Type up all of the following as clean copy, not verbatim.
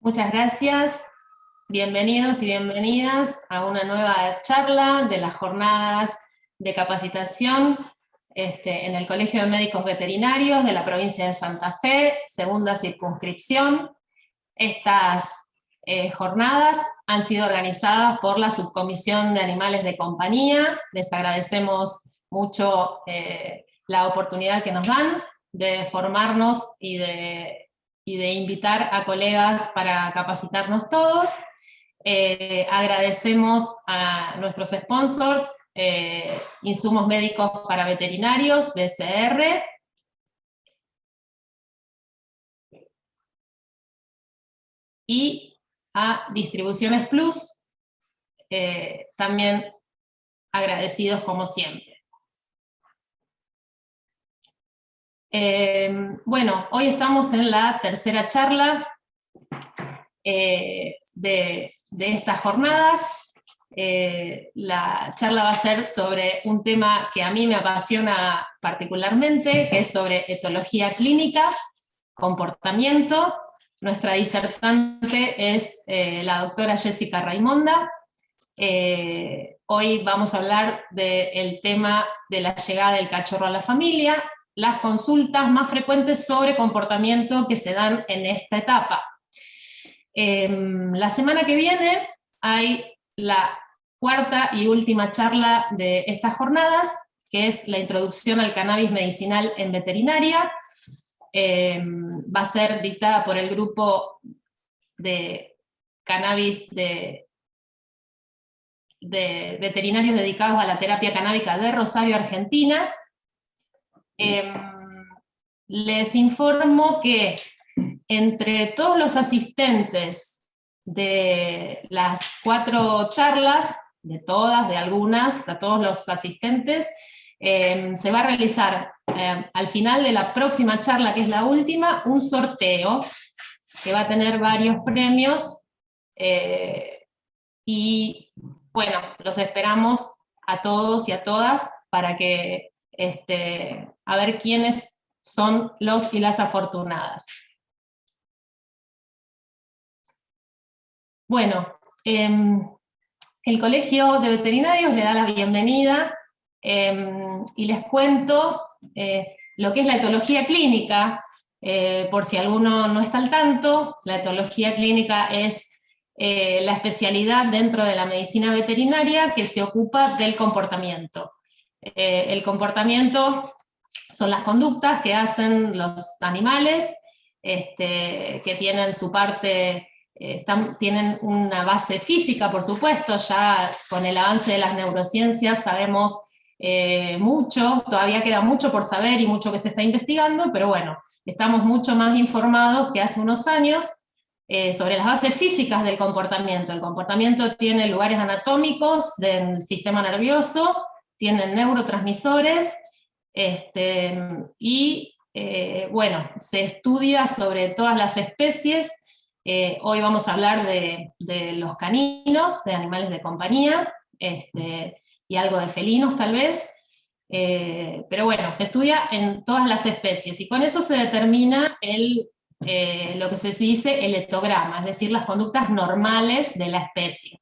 Muchas gracias, bienvenidos y bienvenidas a una nueva charla de las jornadas de capacitación en el Colegio de Médicos Veterinarios de la provincia de Santa Fe, segunda circunscripción. Estas jornadas han sido organizadas por la Subcomisión de Animales de Compañía. Les agradecemos mucho la oportunidad que nos dan de formarnos y de invitar a colegas para capacitarnos todos. Agradecemos a nuestros sponsors, Insumos Médicos para Veterinarios, BCR, y a Distribuciones Plus, también agradecidos como siempre. Bueno, hoy estamos en la tercera charla de estas jornadas. La charla va a ser sobre un tema que a mí me apasiona particularmente, que es sobre etología clínica, comportamiento. Nuestra disertante es la doctora Jessica Raimonda. Hoy vamos a hablar del tema de la llegada del cachorro a la familia, las consultas más frecuentes sobre comportamiento que se dan en esta etapa. La semana que viene hay la cuarta y última charla de estas jornadas, que es la introducción al cannabis medicinal en veterinaria. Va a ser dictada por el grupo de cannabis de veterinarios dedicados a la terapia canábica de Rosario, Argentina. Les informo que entre todos los asistentes de las 4 charlas, de algunas, a todos los asistentes, se va a realizar al final de la próxima charla, que es la última, un sorteo que va a tener varios premios, y bueno, los esperamos a todos y a todas para que a ver quiénes son los y las afortunadas. Bueno, el Colegio de Veterinarios le da la bienvenida y les cuento lo que es la etología clínica, por si alguno no está al tanto. La etología clínica es la especialidad dentro de la medicina veterinaria que se ocupa del comportamiento. El comportamiento son las conductas que hacen los animales, que tienen su parte, tienen una base física, por supuesto. Ya con el avance de las neurociencias sabemos mucho, todavía queda mucho por saber y mucho que se está investigando, pero bueno, estamos mucho más informados que hace unos años sobre las bases físicas del comportamiento. El comportamiento tiene lugares anatómicos del sistema nervioso, tienen neurotransmisores, y bueno, se estudia sobre todas las especies. Hoy vamos a hablar de los caninos, de animales de compañía, y algo de felinos tal vez, pero bueno, se estudia en todas las especies, y con eso se determina lo que se dice el etograma, es decir, las conductas normales de la especie.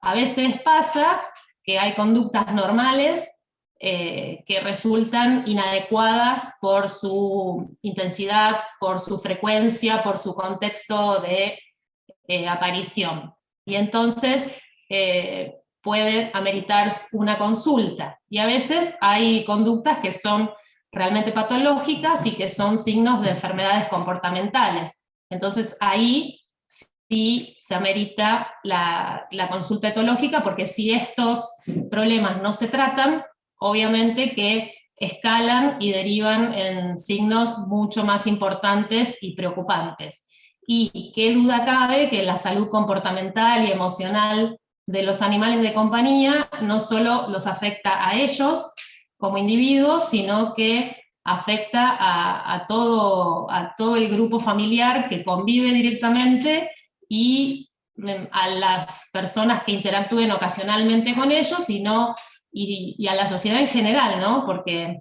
A veces pasa que hay conductas normales que resultan inadecuadas por su intensidad, por su frecuencia, por su contexto de aparición. Y entonces puede ameritar una consulta. Y a veces hay conductas que son realmente patológicas y que son signos de enfermedades comportamentales. Entonces ahí sí se amerita la consulta etológica, porque si estos problemas no se tratan, obviamente que escalan y derivan en signos mucho más importantes y preocupantes. Y qué duda cabe que la salud comportamental y emocional de los animales de compañía no solo los afecta a ellos como individuos, sino que afecta a todo el grupo familiar que convive directamente, y a las personas que interactúen ocasionalmente con ellos, y a la sociedad en general, ¿no? Porque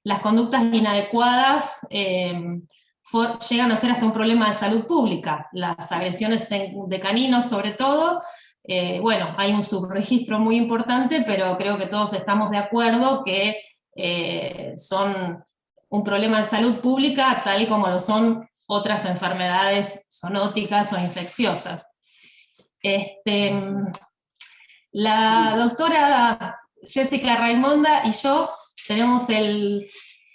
las conductas inadecuadas llegan a ser hasta un problema de salud pública. Las agresiones de caninos sobre todo, bueno, hay un subregistro muy importante, pero creo que todos estamos de acuerdo que son un problema de salud pública tal y como lo son otras enfermedades zoonóticas o infecciosas. La doctora Jessica Raimonda y yo tenemos el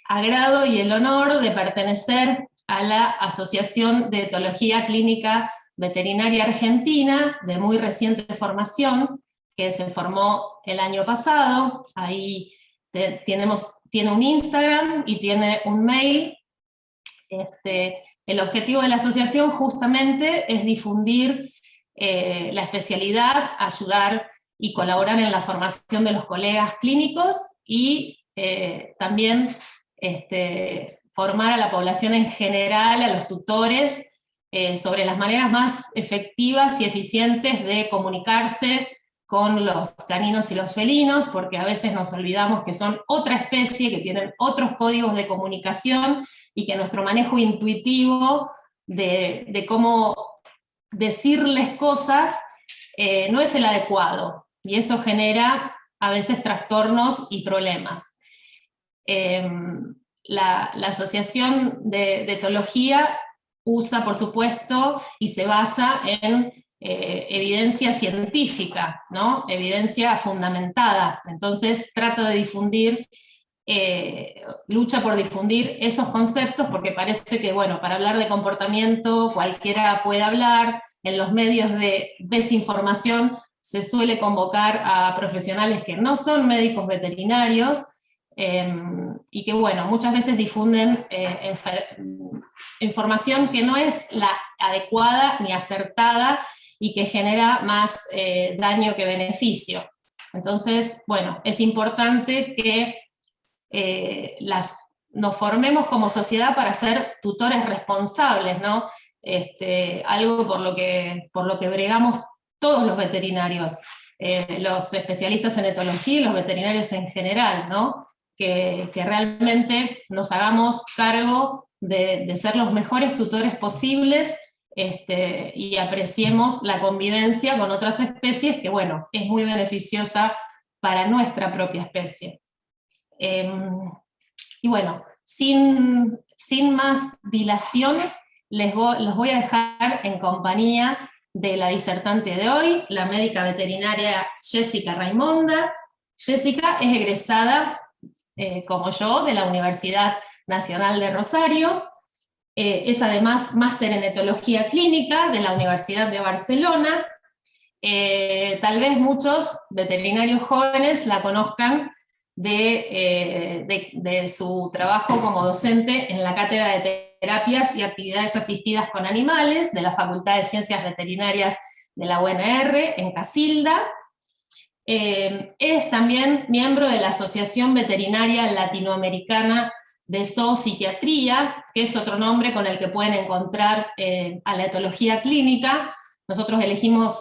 agrado y el honor de pertenecer a la Asociación de Etología Clínica Veterinaria Argentina, de muy reciente formación, que se formó el año pasado. Ahí tiene un Instagram y tiene un mail. El objetivo de la asociación justamente es difundir la especialidad, ayudar y colaborar en la formación de los colegas clínicos y también formar a la población en general, a los tutores, sobre las maneras más efectivas y eficientes de comunicarse con los caninos y los felinos, porque a veces nos olvidamos que son otra especie, que tienen otros códigos de comunicación, y que nuestro manejo intuitivo de cómo decirles cosas no es el adecuado, y eso genera a veces trastornos y problemas. La Asociación de Etología usa, por supuesto, y se basa en evidencia científica, ¿no? Evidencia fundamentada. Entonces trata de difundir, lucha por difundir esos conceptos, porque parece que, bueno, para hablar de comportamiento cualquiera puede hablar. En los medios de desinformación se suele convocar a profesionales que no son médicos veterinarios, y que, bueno, muchas veces difunden información que no es la adecuada ni acertada, y que genera más daño que beneficio. Entonces, bueno, es importante que nos formemos como sociedad para ser tutores responsables, ¿no? Algo por lo que bregamos todos los veterinarios, los especialistas en etología y los veterinarios en general, ¿no? Que realmente nos hagamos cargo de ser los mejores tutores posibles, y apreciemos la convivencia con otras especies, que, bueno, es muy beneficiosa para nuestra propia especie. Y bueno, sin más dilación, los voy a dejar en compañía de la disertante de hoy, la médica veterinaria Jessica Raimonda. Jessica es egresada, como yo, de la Universidad Nacional de Rosario. Es además máster en etología clínica de la Universidad de Barcelona. Tal vez muchos veterinarios jóvenes la conozcan de su trabajo como docente en la Cátedra de Terapias y Actividades Asistidas con Animales de la Facultad de Ciencias Veterinarias de la UNR en Casilda. Es también miembro de la Asociación Veterinaria Latinoamericana de Zoopsiquiatría, que es otro nombre con el que pueden encontrar a la etología clínica. Nosotros elegimos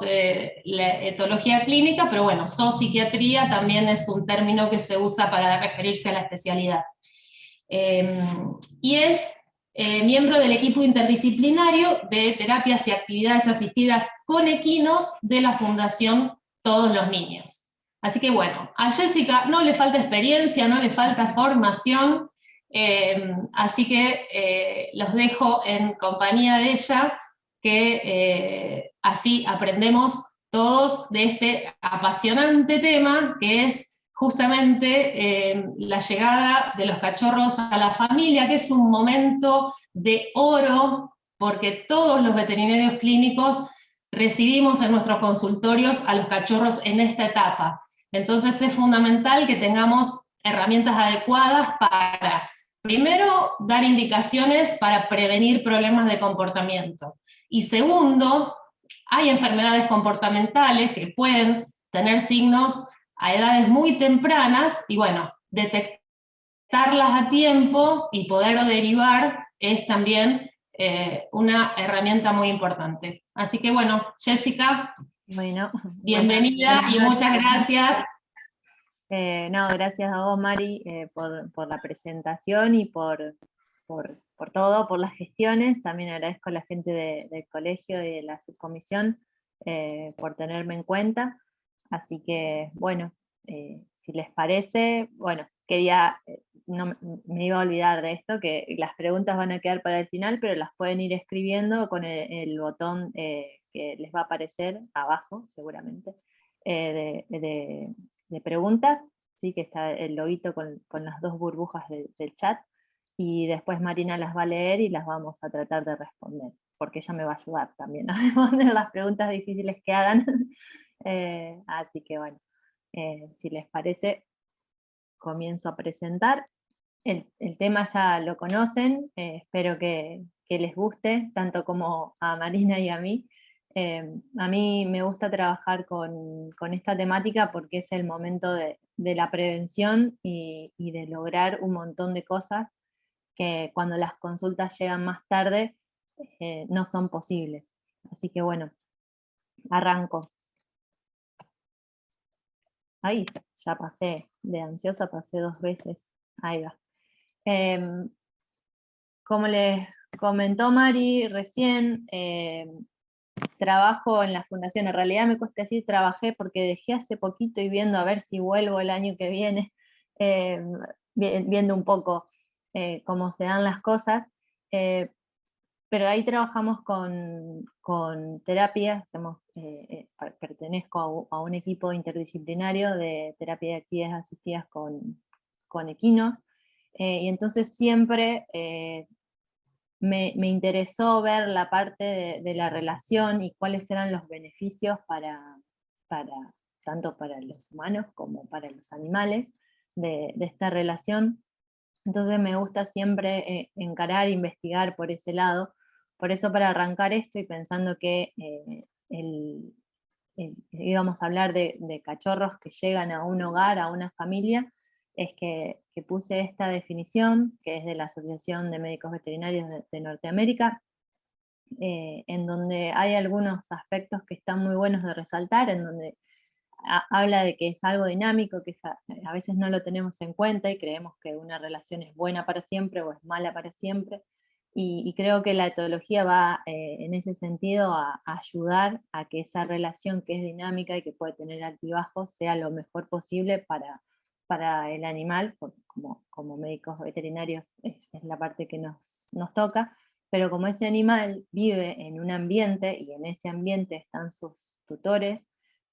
la etología clínica, pero bueno, zoopsiquiatría también es un término que se usa para referirse a la especialidad. Y es miembro del equipo interdisciplinario de terapias y actividades asistidas con equinos de la Fundación Todos los Niños. Así que, bueno, a Jessica no le falta experiencia, no le falta formación, así que los dejo en compañía de ella, que así aprendemos todos de este apasionante tema, que es justamente la llegada de los cachorros a la familia, que es un momento de oro, porque todos los veterinarios clínicos recibimos en nuestros consultorios a los cachorros en esta etapa. Entonces es fundamental que tengamos herramientas adecuadas para, primero, dar indicaciones para prevenir problemas de comportamiento. Y segundo, hay enfermedades comportamentales que pueden tener signos a edades muy tempranas, y bueno, detectarlas a tiempo y poder derivar es también una herramienta muy importante. Así que, bueno, Jessica, bueno, bienvenida y muchas gracias. No, gracias a vos, Mari, por la presentación y por por todo, por las gestiones. También agradezco a la gente del colegio y de la subcomisión por tenerme en cuenta. Así que, bueno, si les parece, bueno, quería, no me iba a olvidar de esto, que las preguntas van a quedar para el final, pero las pueden ir escribiendo con el botón que les va a aparecer abajo, seguramente, de preguntas, ¿sí? Que está el loguito con las dos burbujas del chat, y después Marina las va a leer y las vamos a tratar de responder, porque ella me va a ayudar también a responder las preguntas difíciles que hagan. Así que bueno, si les parece, comienzo a presentar. El tema ya lo conocen, espero que les guste, tanto como a Marina y a mí. A mí me gusta trabajar con esta temática porque es el momento de la prevención y de lograr un montón de cosas que cuando las consultas llegan más tarde no son posibles. Así que bueno, arranco. Ahí, ya pasé, de ansiosa pasé 2 veces. Ahí va. Como les comentó Mari recién, trabajo en la fundación. En realidad me cuesta decir trabajé porque dejé hace poquito y viendo a ver si vuelvo el año que viene, viendo un poco cómo se dan las cosas. Pero ahí trabajamos con terapia, pertenezco a un equipo interdisciplinario de terapia de actividades asistidas con equinos, y entonces siempre me interesó ver la parte de la relación y cuáles eran los beneficios tanto para los humanos como para los animales de esta relación. Entonces me gusta siempre encarar e investigar por ese lado. Por eso, para arrancar esto y pensando que íbamos a hablar de cachorros que llegan a un hogar, a una familia, es que puse esta definición, que es de la Asociación de Médicos Veterinarios de Norteamérica, en donde hay algunos aspectos que están muy buenos de resaltar, en donde habla de que es algo dinámico, que a veces no lo tenemos en cuenta y creemos que una relación es buena para siempre o es mala para siempre. Y creo que la etología va en ese sentido a ayudar a que esa relación que es dinámica y que puede tener altibajos sea lo mejor posible para el animal, como médicos veterinarios es la parte que nos toca, pero como ese animal vive en un ambiente y en ese ambiente están sus tutores,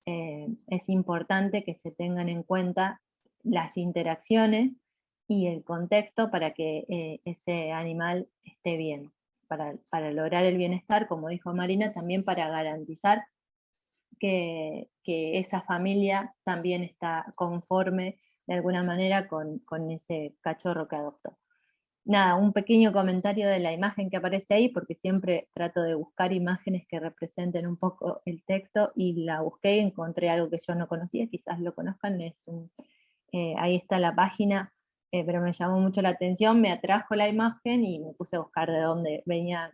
es importante que se tengan en cuenta las interacciones y el contexto para que ese animal esté bien, para lograr el bienestar, como dijo Marina, también para garantizar que esa familia también está conforme de alguna manera con ese cachorro que adoptó. Nada, un pequeño comentario de la imagen que aparece ahí, porque siempre trato de buscar imágenes que representen un poco el texto, y la busqué y encontré algo que yo no conocía, quizás lo conozcan, ahí está la página, pero me llamó mucho la atención, me atrajo la imagen y me puse a buscar de dónde venía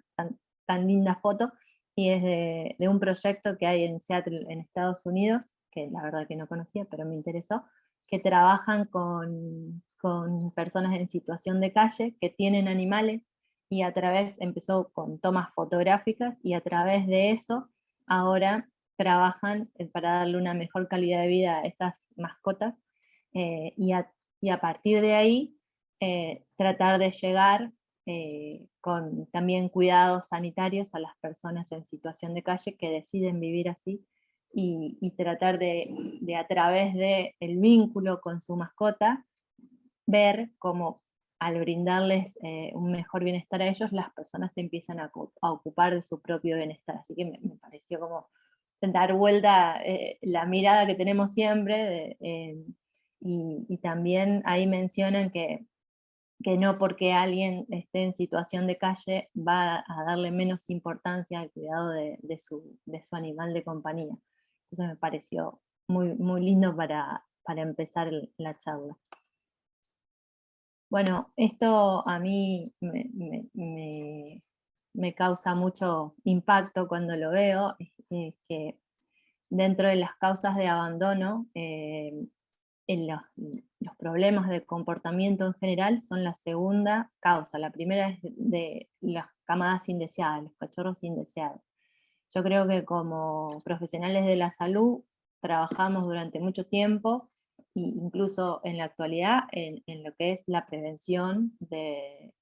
tan linda foto, y es de un proyecto que hay en Seattle, en Estados Unidos, que la verdad que no conocía, pero me interesó, que trabajan con personas en situación de calle que tienen animales, y empezó con tomas fotográficas, y a través de eso ahora trabajan para darle una mejor calidad de vida a esas mascotas, y a partir de ahí tratar de llegar con también cuidados sanitarios a las personas en situación de calle que deciden vivir así, y tratar de a través del vínculo con su mascota, ver cómo al brindarles un mejor bienestar a ellos, las personas se empiezan a ocupar de su propio bienestar. Así que me pareció como dar vuelta la mirada que tenemos siempre, y también ahí mencionan que no porque alguien esté en situación de calle va a darle menos importancia al cuidado de su animal de compañía. Entonces me pareció muy lindo para empezar la charla. Bueno, esto a mí me causa mucho impacto cuando lo veo, es que dentro de las causas de abandono, los problemas de comportamiento en general son la segunda causa. La primera es de las camadas indeseadas, los cachorros indeseados. Yo creo que como profesionales de la salud trabajamos durante mucho tiempo, e incluso en la actualidad, en lo que es la prevención de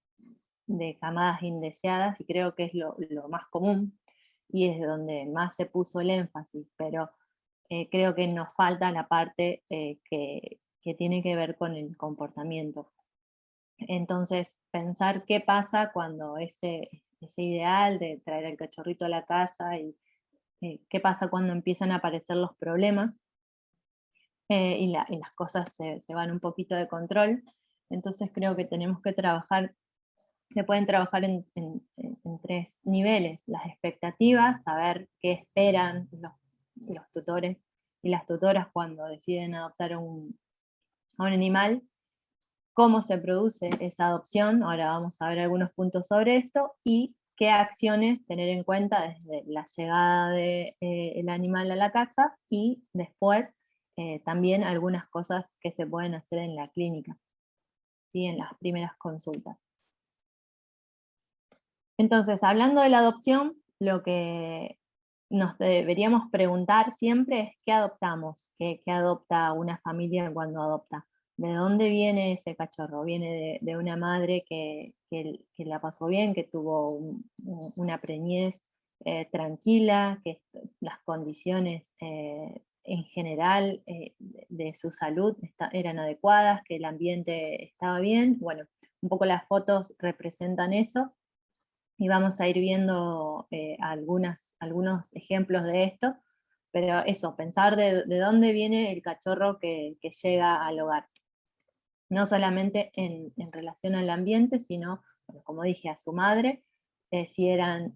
camadas indeseadas, y creo que es lo más común, y es donde más se puso el énfasis, pero creo que nos falta la parte que tiene que ver con el comportamiento. Entonces, pensar qué pasa cuando ese ideal de traer al cachorrito a la casa y qué pasa cuando empiezan a aparecer los problemas y las cosas se van un poquito de control. Entonces creo que tenemos que trabajar, se pueden trabajar en tres niveles: las expectativas, saber qué esperan los tutores y las tutoras cuando deciden adoptar a un animal, cómo se produce esa adopción, ahora vamos a ver algunos puntos sobre esto, y qué acciones tener en cuenta desde la llegada del animal a la casa, y después también algunas cosas que se pueden hacer en la clínica, ¿sí? En las primeras consultas. Entonces, hablando de la adopción, lo que nos deberíamos preguntar siempre es qué adoptamos, qué adopta una familia cuando adopta. ¿De dónde viene ese cachorro? ¿Viene de una madre que la pasó bien, que tuvo una preñez tranquila, que las condiciones en general de su salud eran adecuadas, que el ambiente estaba bien? Bueno, un poco las fotos representan eso, y vamos a ir viendo algunos ejemplos de esto, pero eso, pensar de dónde viene el cachorro que llega al hogar. No solamente en relación al ambiente, sino, bueno, como dije, a su madre, si eran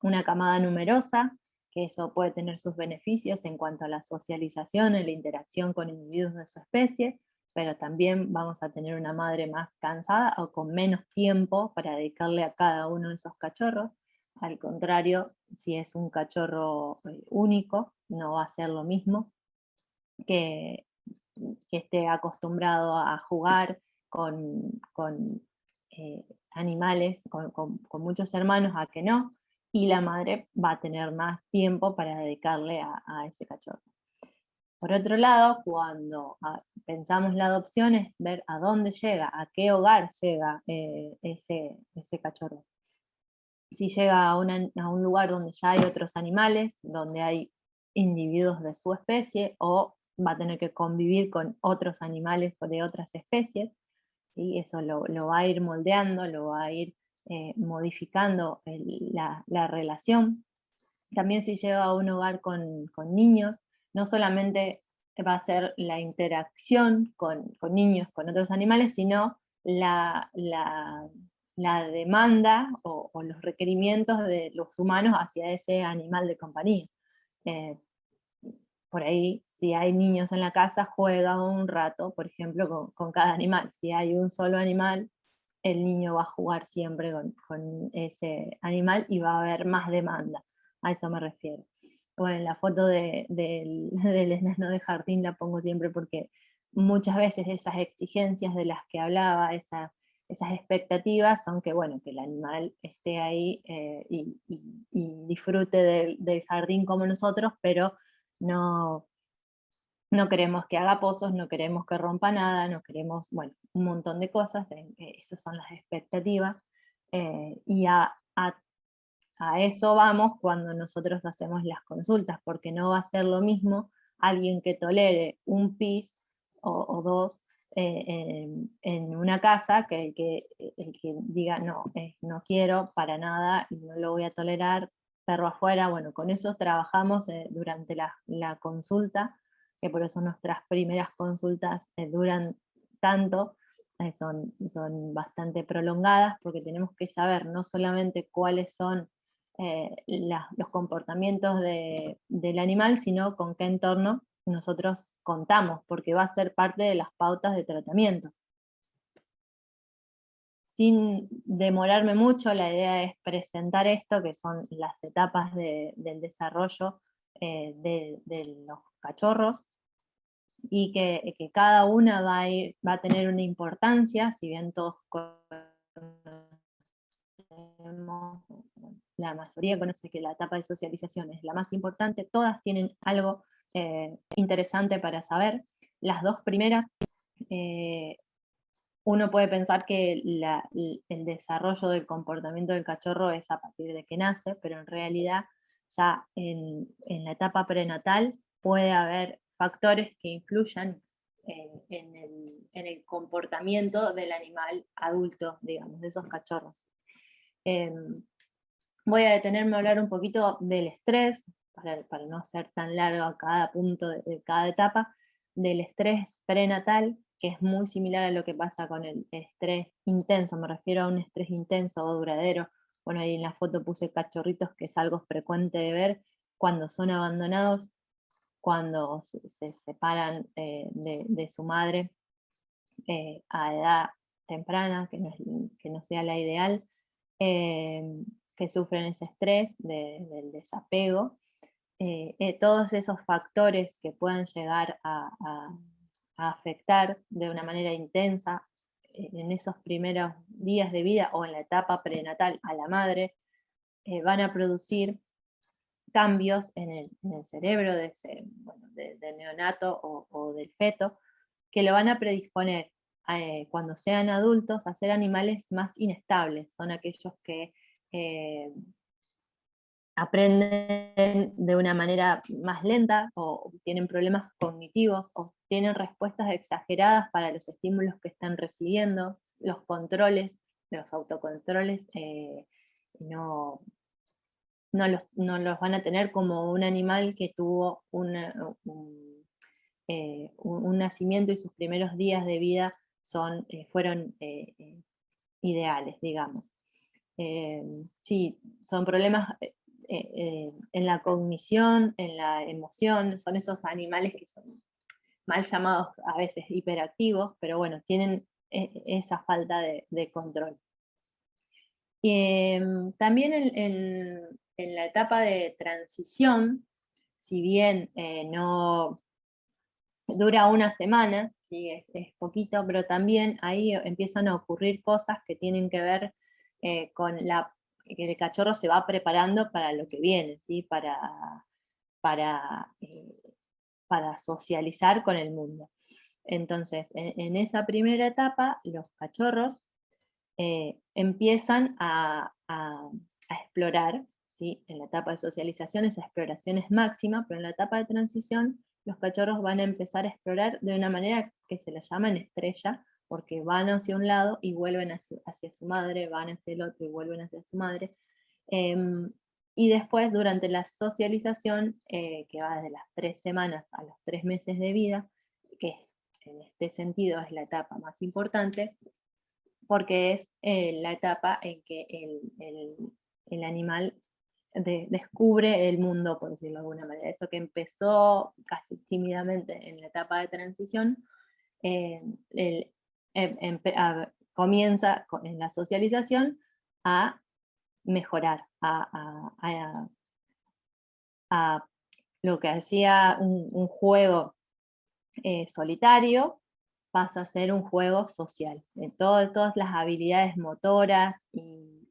una camada numerosa, que eso puede tener sus beneficios en cuanto a la socialización, en la interacción con individuos de su especie, pero también vamos a tener una madre más cansada o con menos tiempo para dedicarle a cada uno de esos cachorros. Al contrario, si es un cachorro único, no va a ser lo mismo que, que esté acostumbrado a jugar con animales, con muchos hermanos, a que no, y la madre va a tener más tiempo para dedicarle a ese cachorro. Por otro lado, cuando pensamos la adopción, es ver a dónde llega, a qué hogar llega ese cachorro. Si llega a un lugar donde ya hay otros animales, donde hay individuos de su especie, o va a tener que convivir con otros animales de otras especies, ¿sí? Eso lo va a ir moldeando, lo va a ir modificando la relación. También si llega a un hogar con niños, no solamente va a ser la interacción con niños, con otros animales, sino la demanda o los requerimientos de los humanos hacia ese animal de compañía. Eh, por ahí, si hay niños en la casa, juega un rato, por ejemplo, con cada animal. Si hay un solo animal, el niño va a jugar siempre con ese animal y va a haber más demanda. A eso me refiero. Bueno, la foto del enano de jardín la pongo siempre porque muchas veces esas exigencias de las que hablaba, esas expectativas son que, bueno, que el animal esté ahí y disfrute del jardín como nosotros, pero no queremos que haga pozos, no queremos que rompa nada, no queremos, bueno, un montón de cosas, esas son las expectativas, y a eso vamos cuando nosotros hacemos las consultas, porque no va a ser lo mismo alguien que tolere un pis o dos en una casa que el que diga no, no quiero para nada y no lo voy a tolerar, perro afuera. Bueno, con eso trabajamos durante la consulta, que por eso nuestras primeras consultas duran tanto, son bastante prolongadas, porque tenemos que saber no solamente cuáles son los comportamientos del animal, sino con qué entorno nosotros contamos, porque va a ser parte de las pautas de tratamiento. Sin demorarme mucho, la idea es presentar esto, que son las etapas del desarrollo de los cachorros. y que cada una va a tener una importancia, si bien todos conocemos, la mayoría conoce que la etapa de socialización es la más importante, todas tienen algo interesante para saber. Las dos primeras, uno puede pensar que el desarrollo del comportamiento del cachorro es a partir de que nace, pero en realidad ya en la etapa prenatal puede haber factores que influyan en el comportamiento del animal adulto, digamos, de esos cachorros. Voy a detenerme a hablar un poquito del estrés, para no hacer tan largo cada punto de cada etapa, del estrés prenatal, que es muy similar a lo que pasa con el estrés intenso, me refiero a un estrés intenso o duradero. Bueno, ahí en la foto puse cachorritos, que es algo frecuente de ver cuando son abandonados, cuando se separan de su madre a edad temprana, que no sea la ideal, que sufren ese estrés del desapego. Todos esos factores que puedan llegar a afectar de una manera intensa en esos primeros días de vida o en la etapa prenatal a la madre, van a producir cambios en el cerebro del neonato o del feto, que lo van a predisponer cuando sean adultos a ser animales más inestables. Son aquellos que aprenden de una manera más lenta, o tienen problemas cognitivos, o tienen respuestas exageradas para los estímulos que están recibiendo. Los controles, los autocontroles, no los van a tener como un animal que tuvo un nacimiento y sus primeros días de vida fueron ideales, digamos. Sí, son problemas en la cognición, en la emoción, son esos animales que son mal llamados a veces hiperactivos, pero bueno, tienen esa falta de control. También en la etapa de transición, si bien no dura una semana, ¿sí? Es poquito, pero también ahí empiezan a ocurrir cosas que tienen que ver con que el cachorro se va preparando para lo que viene, ¿sí? Para, para socializar con el mundo. Entonces, en esa primera etapa, los cachorros empiezan a explorar, ¿sí? En la etapa de socialización esa exploración es máxima, pero en la etapa de transición los cachorros van a empezar a explorar de una manera que se la llama en estrella, porque van hacia un lado y vuelven hacia su madre, van hacia el otro y vuelven hacia su madre. Y después, durante la socialización, que va desde las 3 semanas a los 3 meses de vida, que en este sentido es la etapa más importante, porque es la etapa en que el animal descubre el mundo, por decirlo de alguna manera. Eso que empezó casi tímidamente en la etapa de transición, comienza en la socialización a mejorar, a lo que hacía un juego solitario, pasa a ser un juego social. Todas las habilidades motoras y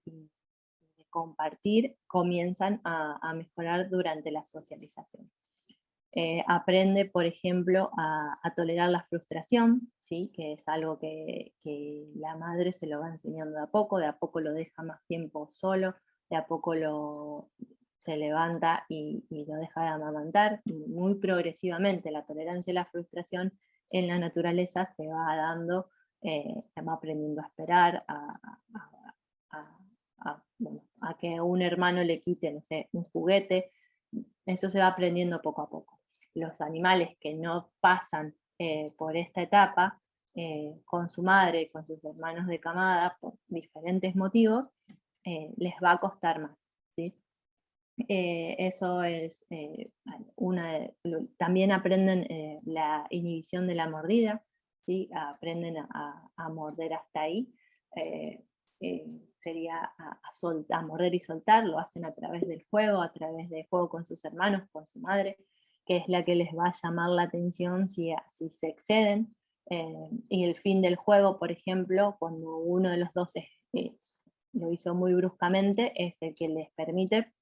de compartir comienzan a mejorar durante la socialización. Aprende, por ejemplo, a tolerar la frustración, ¿sí? Que es algo que la madre se lo va enseñando de a poco lo deja más tiempo solo, de a poco se levanta y lo deja de amamantar, muy progresivamente. La tolerancia a la frustración en la naturaleza se va dando, va aprendiendo a esperar, a que un hermano le quite, no sé, un juguete. Eso se va aprendiendo poco a poco. Los animales que no pasan por esta etapa con su madre, con sus hermanos de camada, por diferentes motivos, les va a costar más, ¿sí? Eso es también aprenden la inhibición de la mordida, ¿sí? Aprenden a morder hasta ahí. Sería a morder y soltar, lo hacen a través del juego, a través de juego con sus hermanos, con su madre. que es la que les va a llamar la atención si se exceden. Y el fin del juego, por ejemplo, cuando uno de los dos lo hizo muy bruscamente, es el que les permite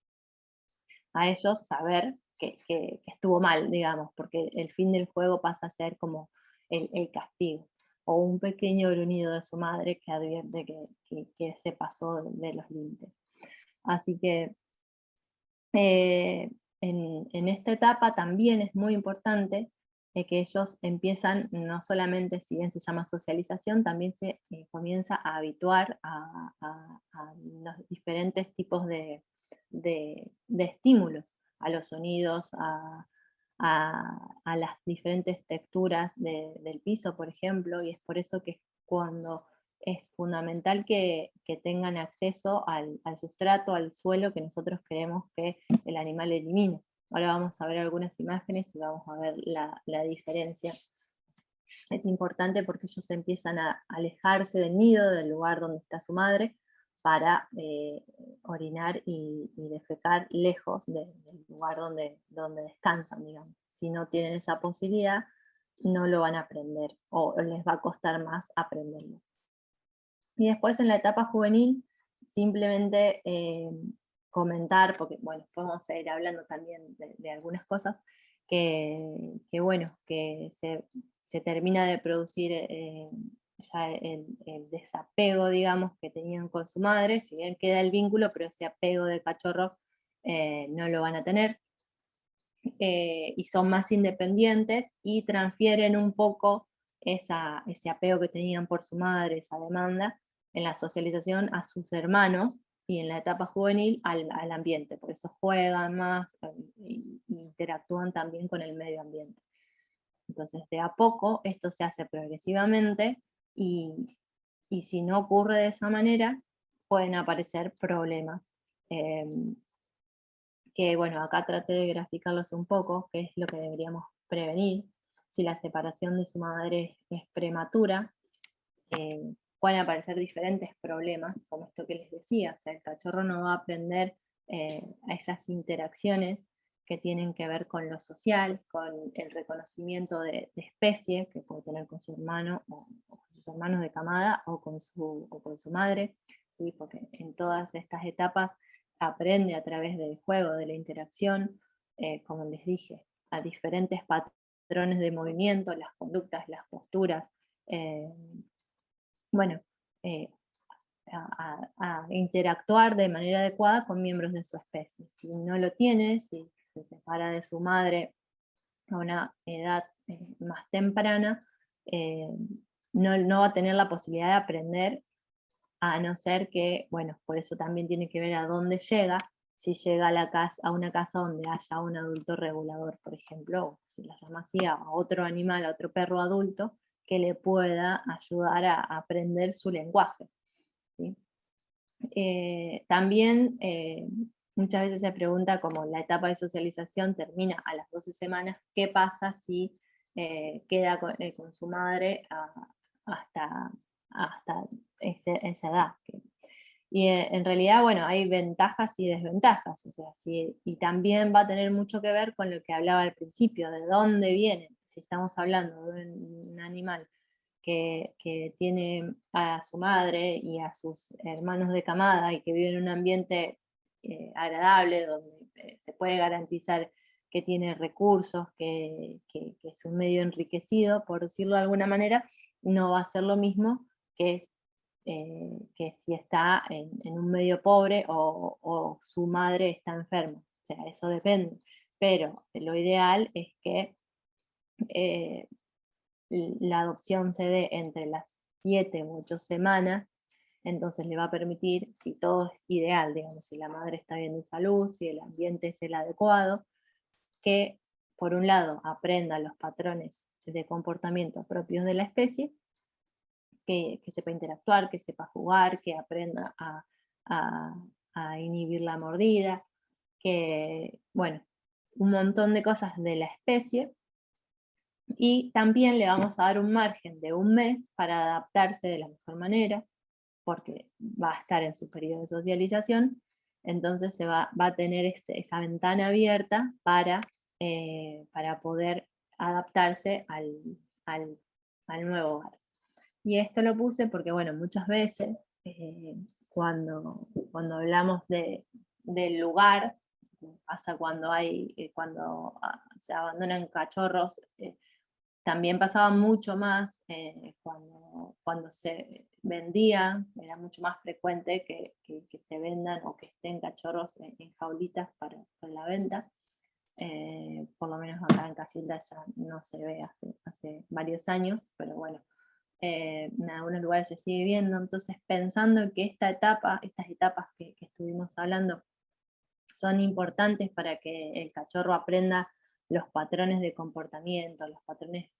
a ellos saber que estuvo mal, digamos, porque el fin del juego pasa a ser como el castigo, o un pequeño gruñido de su madre que advierte que se pasó de los límites. Así que en esta etapa también es muy importante que ellos empiezan, no solamente, si bien se llama socialización, también se comienza a habituar a los diferentes tipos de estímulos, a los sonidos, a las diferentes texturas del piso, por ejemplo, y es por eso que cuando es fundamental que tengan acceso al sustrato, al suelo que nosotros queremos que el animal elimine. Ahora vamos a ver algunas imágenes y vamos a ver la diferencia. Es importante porque ellos empiezan a alejarse del nido, del lugar donde está su madre, para orinar y defecar lejos del lugar donde descansan, digamos. Si no tienen esa posibilidad, no lo van a aprender, o les va a costar más aprenderlo. Y después en la etapa juvenil, simplemente comentar, porque bueno, podemos ir hablando también de algunas cosas, que bueno, que se termina de producir ya el desapego, digamos, que tenían con su madre, si bien queda el vínculo, pero ese apego de cachorro no lo van a tener, y son más independientes y transfieren un poco ese apego que tenían por su madre, esa demanda, en la socialización a sus hermanos, y en la etapa juvenil al ambiente, por eso juegan más y interactúan también con el medio ambiente. Entonces, de a poco, esto se hace progresivamente, y si no ocurre de esa manera, pueden aparecer problemas. Que bueno, acá traté de graficarlos un poco, qué es lo que deberíamos prevenir. Si la separación de su madre es prematura, pueden aparecer diferentes problemas, como esto que les decía, o sea, el cachorro no va a aprender a esas interacciones que tienen que ver con lo social, con el reconocimiento de especie que puede tener con su hermano, o con sus hermanos de camada, o con su madre, ¿sí? Porque en todas estas etapas aprende a través del juego, de la interacción, como les dije, a diferentes patrones de movimiento, las conductas, las posturas, bueno, eh, a interactuar de manera adecuada con miembros de su especie. Si no lo tiene, si se separa de su madre a una edad más temprana, no va a tener la posibilidad de aprender, a no ser que, bueno, por eso también tiene que ver a dónde llega, si llega a una casa donde haya un adulto regulador, por ejemplo, o si la llama así, a otro animal, a otro perro adulto, que le pueda ayudar a aprender su lenguaje, ¿sí? También muchas veces se pregunta, como la etapa de socialización termina a las 12 semanas, ¿qué pasa si queda con su madre hasta esa edad? Y en realidad, bueno, hay ventajas y desventajas, o sea, y también va a tener mucho que ver con lo que hablaba al principio, de dónde viene. Si estamos hablando de un animal que tiene a su madre y a sus hermanos de camada, y que vive en un ambiente agradable, donde se puede garantizar que tiene recursos, que es un medio enriquecido, por decirlo de alguna manera, no va a ser lo mismo que si está en un medio pobre, o su madre está enferma. O sea, eso depende. Pero lo ideal es que la adopción se dé entre las 7 u 8 semanas, entonces le va a permitir, si todo es ideal, digamos, si la madre está bien de salud, si el ambiente es el adecuado, que por un lado aprenda los patrones de comportamiento propios de la especie, que sepa interactuar, que sepa jugar, que aprenda a inhibir la mordida, que, bueno, un montón de cosas de la especie. Y también le vamos a dar un margen de un mes para adaptarse de la mejor manera, porque va a estar en su periodo de socialización, entonces va a tener esa ventana abierta para para poder adaptarse al, al nuevo hogar. Y esto lo puse porque, bueno, muchas veces cuando hablamos del lugar, pasa cuando se abandonan cachorros, también pasaba mucho más cuando se vendía, era mucho más frecuente que se vendan o que estén cachorros en jaulitas para la venta. Por lo menos acá en Casilda ya no se ve hace varios años, pero bueno, en algunos lugares se sigue viendo. Entonces, pensando que estas etapas que estuvimos hablando son importantes para que el cachorro aprenda los patrones de comportamiento, los patrones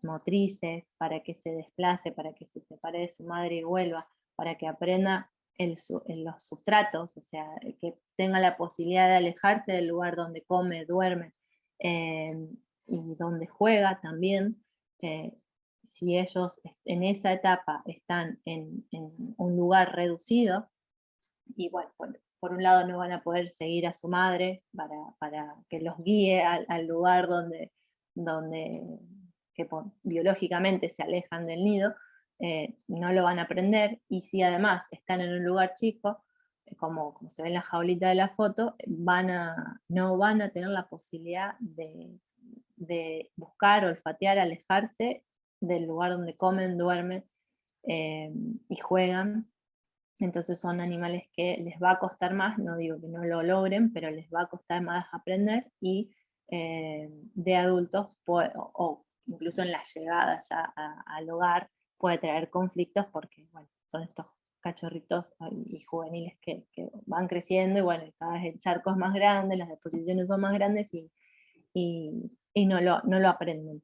motrices, para que se desplace, para que se separe de su madre y vuelva, para que aprenda los sustratos, o sea, que tenga la posibilidad de alejarse del lugar donde come, duerme y donde juega también. Si ellos en esa etapa están en un lugar reducido, y bueno, por un lado no van a poder seguir a su madre para que los guíe al lugar donde biológicamente se alejan del nido, no lo van a aprender, y si además están en un lugar chico, como se ve en la jaulita de la foto, no van a tener la posibilidad de buscar, olfatear, alejarse del lugar donde comen, duermen y juegan. Entonces son animales que les va a costar más, no digo que no lo logren, pero les va a costar más aprender, y de adultos, o incluso en la llegada ya al hogar, puede traer conflictos porque, bueno, son estos cachorritos y juveniles que van creciendo, y bueno, cada vez el charco es más grande, las deposiciones son más grandes, y no lo aprenden.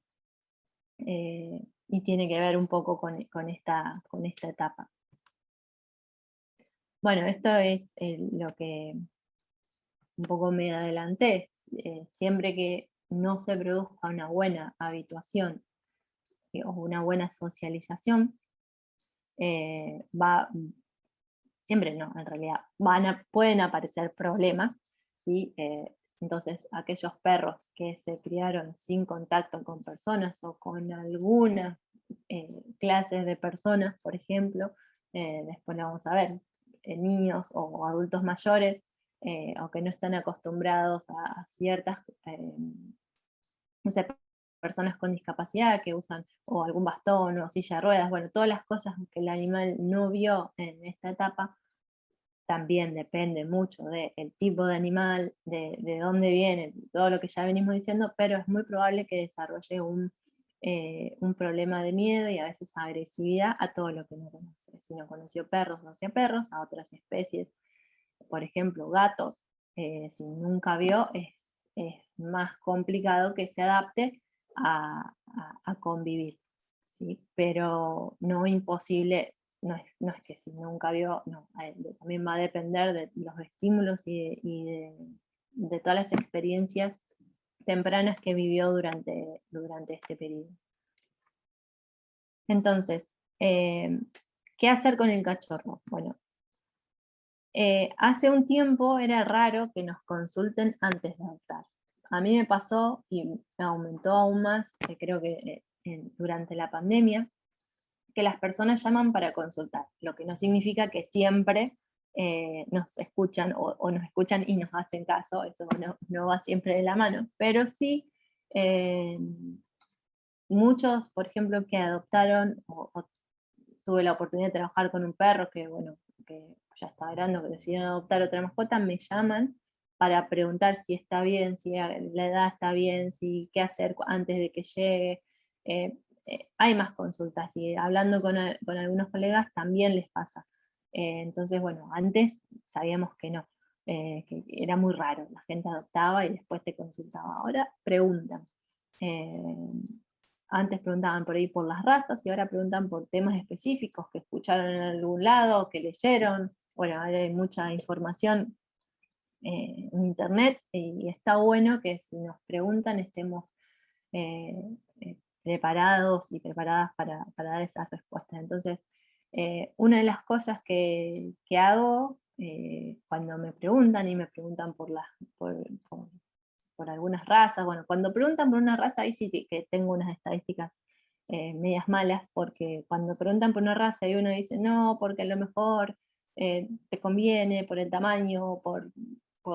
Y tiene que ver un poco con esta etapa. Bueno, esto es lo que un poco me adelanté. Siempre que no se produzca una buena habituación o una buena socialización, siempre no, en realidad, pueden aparecer problemas, ¿sí? Entonces, aquellos perros que se criaron sin contacto con personas o con algunas clases de personas, por ejemplo, después lo vamos a ver, niños o adultos mayores, o que no están acostumbrados a ciertas, no sé, personas con discapacidad que usan o algún bastón o silla de ruedas, bueno, todas las cosas que el animal no vio en esta etapa. También depende mucho del tipo de animal, de dónde viene, todo lo que ya venimos diciendo, pero es muy probable que desarrolle un problema de miedo y a veces agresividad a todo lo que no conoce. Si no conoció perros, no hacia perros, a otras especies, por ejemplo, gatos, si nunca vio, es más complicado que se adapte a convivir, ¿sí? Pero no imposible. No es que si nunca vio, no, también va a depender de los estímulos y de todas las experiencias tempranas que vivió durante este periodo. Entonces, ¿qué hacer con el cachorro? Bueno, hace un tiempo era raro que nos consulten antes de adoptar. A mí me pasó, y aumentó aún más, creo que durante la pandemia, que las personas llaman para consultar, lo que no significa que siempre nos escuchan o nos escuchan y nos hacen caso, eso no va siempre de la mano, pero sí muchos, por ejemplo, que adoptaron o tuve la oportunidad de trabajar con un perro que, bueno, que ya está grande, que decidieron adoptar otra mascota, me llaman para preguntar si está bien, si la edad está bien, si qué hacer antes de que llegue. Hay más consultas, y hablando con algunos colegas también les pasa. Entonces, bueno, antes sabíamos que no, que era muy raro, la gente adoptaba y después te consultaba. Ahora preguntan. Antes preguntaban por ahí por las razas, y ahora preguntan por temas específicos que escucharon en algún lado, que leyeron. Bueno, ahora hay mucha información en internet, y está bueno que si nos preguntan estemos preparados y preparadas para dar esas respuestas. Entonces, una de las cosas que hago cuando me preguntan, y me preguntan por por algunas razas. Bueno, cuando preguntan por una raza, ahí sí que tengo unas estadísticas medias malas, porque cuando preguntan por una raza y uno dice, no, porque a lo mejor te conviene por el tamaño, por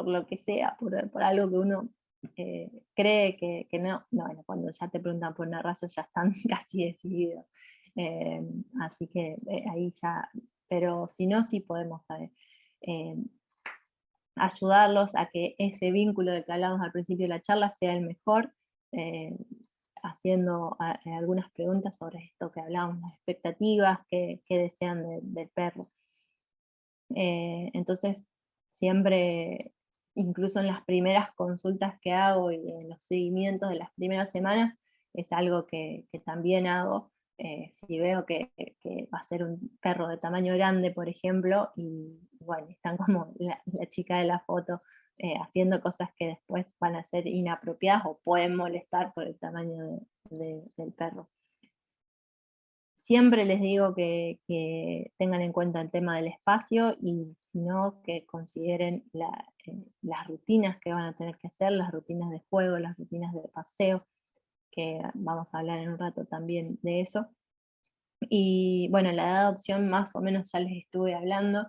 lo que sea, por algo que uno cree que no. No, bueno, cuando ya te preguntan por una raza ya están casi decididos. Así que ahí ya, pero si no, sí podemos ayudarlos a que ese vínculo del que hablamos al principio de la charla sea el mejor, eh, haciendo algunas preguntas sobre esto que hablábamos, las expectativas que desean del perro. Entonces, siempre, incluso en las primeras consultas que hago y en los seguimientos de las primeras semanas, es algo que también hago. Si veo que va a ser un perro de tamaño grande, por ejemplo, y bueno, están como la chica de la foto haciendo cosas que después van a ser inapropiadas o pueden molestar por el tamaño del perro. Siempre les digo que tengan en cuenta el tema del espacio y si no, que consideren las rutinas que van a tener que hacer, las rutinas de juego, las rutinas de paseo, que vamos a hablar en un rato también de eso. Y bueno, la edad de adopción más o menos ya les estuve hablando.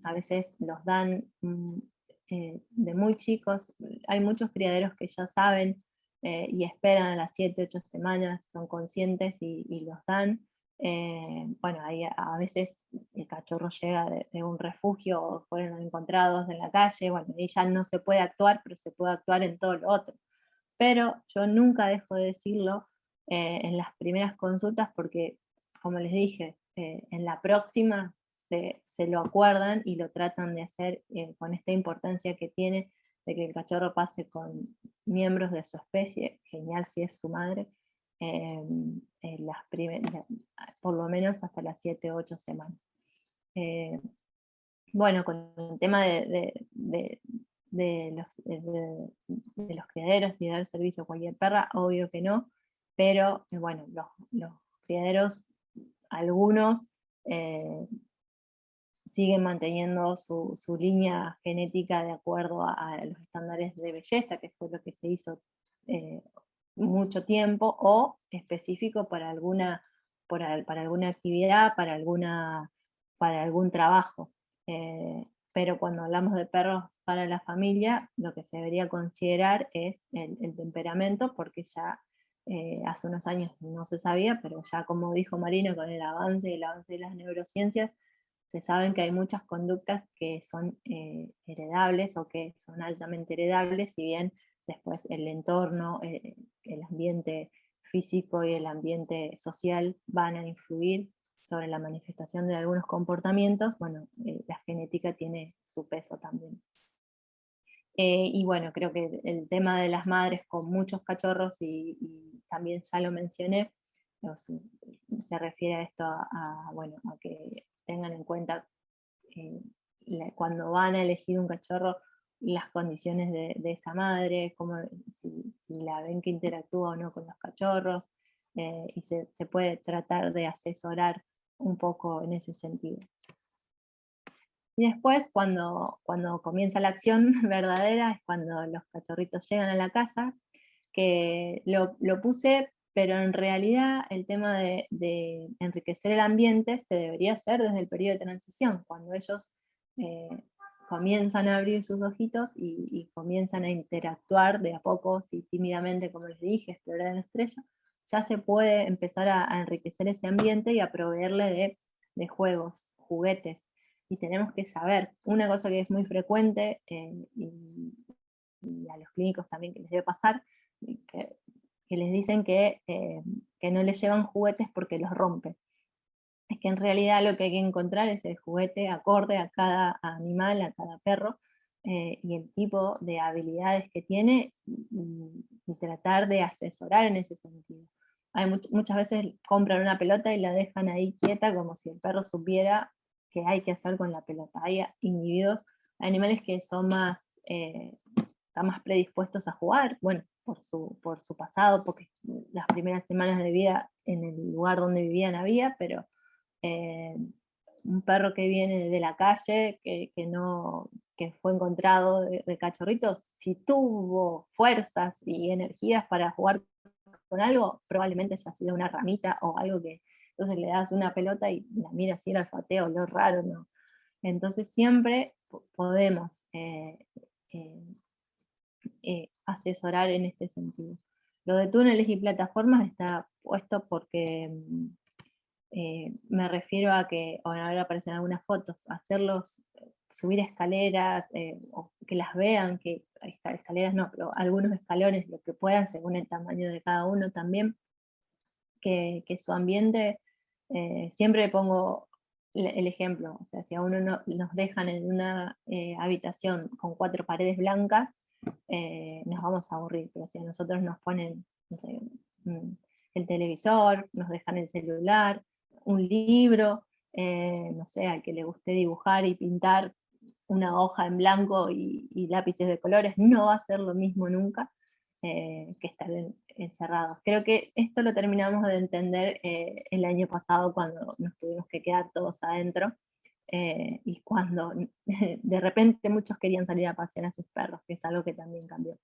A veces los dan de muy chicos. Hay muchos criaderos que ya saben y esperan a las 7, 8 semanas, son conscientes y los dan. Bueno, ahí a veces el cachorro llega de un refugio o fueron encontrados en la calle. Bueno, ahí ya no se puede actuar, pero se puede actuar en todo lo otro. Pero yo nunca dejo de decirlo en las primeras consultas porque, como les dije, en la próxima se lo acuerdan y lo tratan de hacer con esta importancia que tiene de que el cachorro pase con miembros de su especie, genial si es su madre, en por lo menos hasta las 7 o 8 semanas. Bueno, con el tema de los criaderos y de dar servicio a cualquier perra, obvio que no, pero bueno, los criaderos, algunos siguen manteniendo su línea genética de acuerdo a los estándares de belleza, que fue lo que se hizo mucho tiempo, o específico para para alguna actividad, para algún trabajo. Pero cuando hablamos de perros para la familia, lo que se debería considerar es el temperamento, porque ya hace unos años no se sabía, pero ya como dijo Marino, con el avance y el avance de las neurociencias, se saben que hay muchas conductas que son heredables o que son altamente heredables, si bien después el entorno, el ambiente físico y el ambiente social van a influir sobre la manifestación de algunos comportamientos. Bueno, la genética tiene su peso también. Y bueno, creo que el tema de las madres con muchos cachorros, y también ya lo mencioné, se refiere a esto, bueno, a que tengan en cuenta cuando van a elegir un cachorro, las condiciones de esa madre, si la ven que interactúa o no con los cachorros, y se puede tratar de asesorar un poco en ese sentido. Y después, cuando comienza la acción verdadera, es cuando los cachorritos llegan a la casa, que lo puse, pero en realidad el tema de enriquecer el ambiente se debería hacer desde el periodo de transición, cuando ellos comienzan a abrir sus ojitos y comienzan a interactuar de a poco, y tímidamente, como les dije, explorar la estrella, ya se puede empezar a enriquecer ese ambiente y a proveerle de juegos, juguetes. Y tenemos que saber, una cosa que es muy frecuente, y a los clínicos también que les debe pasar, que les dicen que no les llevan juguetes porque los rompen. Es que en realidad lo que hay que encontrar es el juguete acorde a cada animal, a cada perro, y el tipo de habilidades que tiene, y tratar de asesorar en ese sentido. Muchas veces compran una pelota y la dejan ahí quieta como si el perro supiera qué hay que hacer con la pelota. Hay individuos, animales que son están más predispuestos a jugar, bueno, por su pasado, porque las primeras semanas de vida en el lugar donde vivían había, pero un perro que viene de la calle, que no que fue encontrado de cachorrito, si tuvo fuerzas y energías para jugar con algo, probablemente haya sido una ramita o algo que, entonces le das una pelota y la mira así, el olfateo, lo raro, ¿no? Entonces siempre podemos eh, asesorar en este sentido. Lo de túneles y plataformas está puesto porque me refiero a que, bueno, ahora aparecen algunas fotos, hacerlos, subir escaleras, o que las vean, que escaleras no, pero algunos escalones, lo que puedan según el tamaño de cada uno también, que su ambiente, siempre pongo el ejemplo, o sea, si a uno nos dejan en una habitación con 4 paredes blancas, nos vamos a aburrir, pero si a nosotros nos ponen, no sé, el televisor, nos dejan el celular, un libro, no sé, al que le guste dibujar y pintar una hoja en blanco y lápices de colores, no va a ser lo mismo nunca que estar encerrados. Creo que esto lo terminamos de entender el año pasado cuando nos tuvimos que quedar todos adentro, y cuando de repente muchos querían salir a pasear a sus perros, que es algo que también cambió.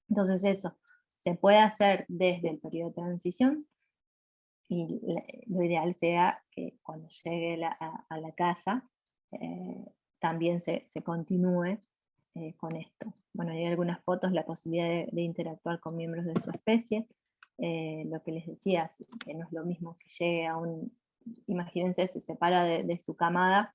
Entonces eso, se puede hacer desde el periodo de transición, y lo ideal sea que cuando llegue a la casa también se continúe con esto. Bueno, hay algunas fotos, la posibilidad de interactuar con miembros de su especie, lo que les decía, que no es lo mismo que llegue a un, imagínense, se separa de su camada,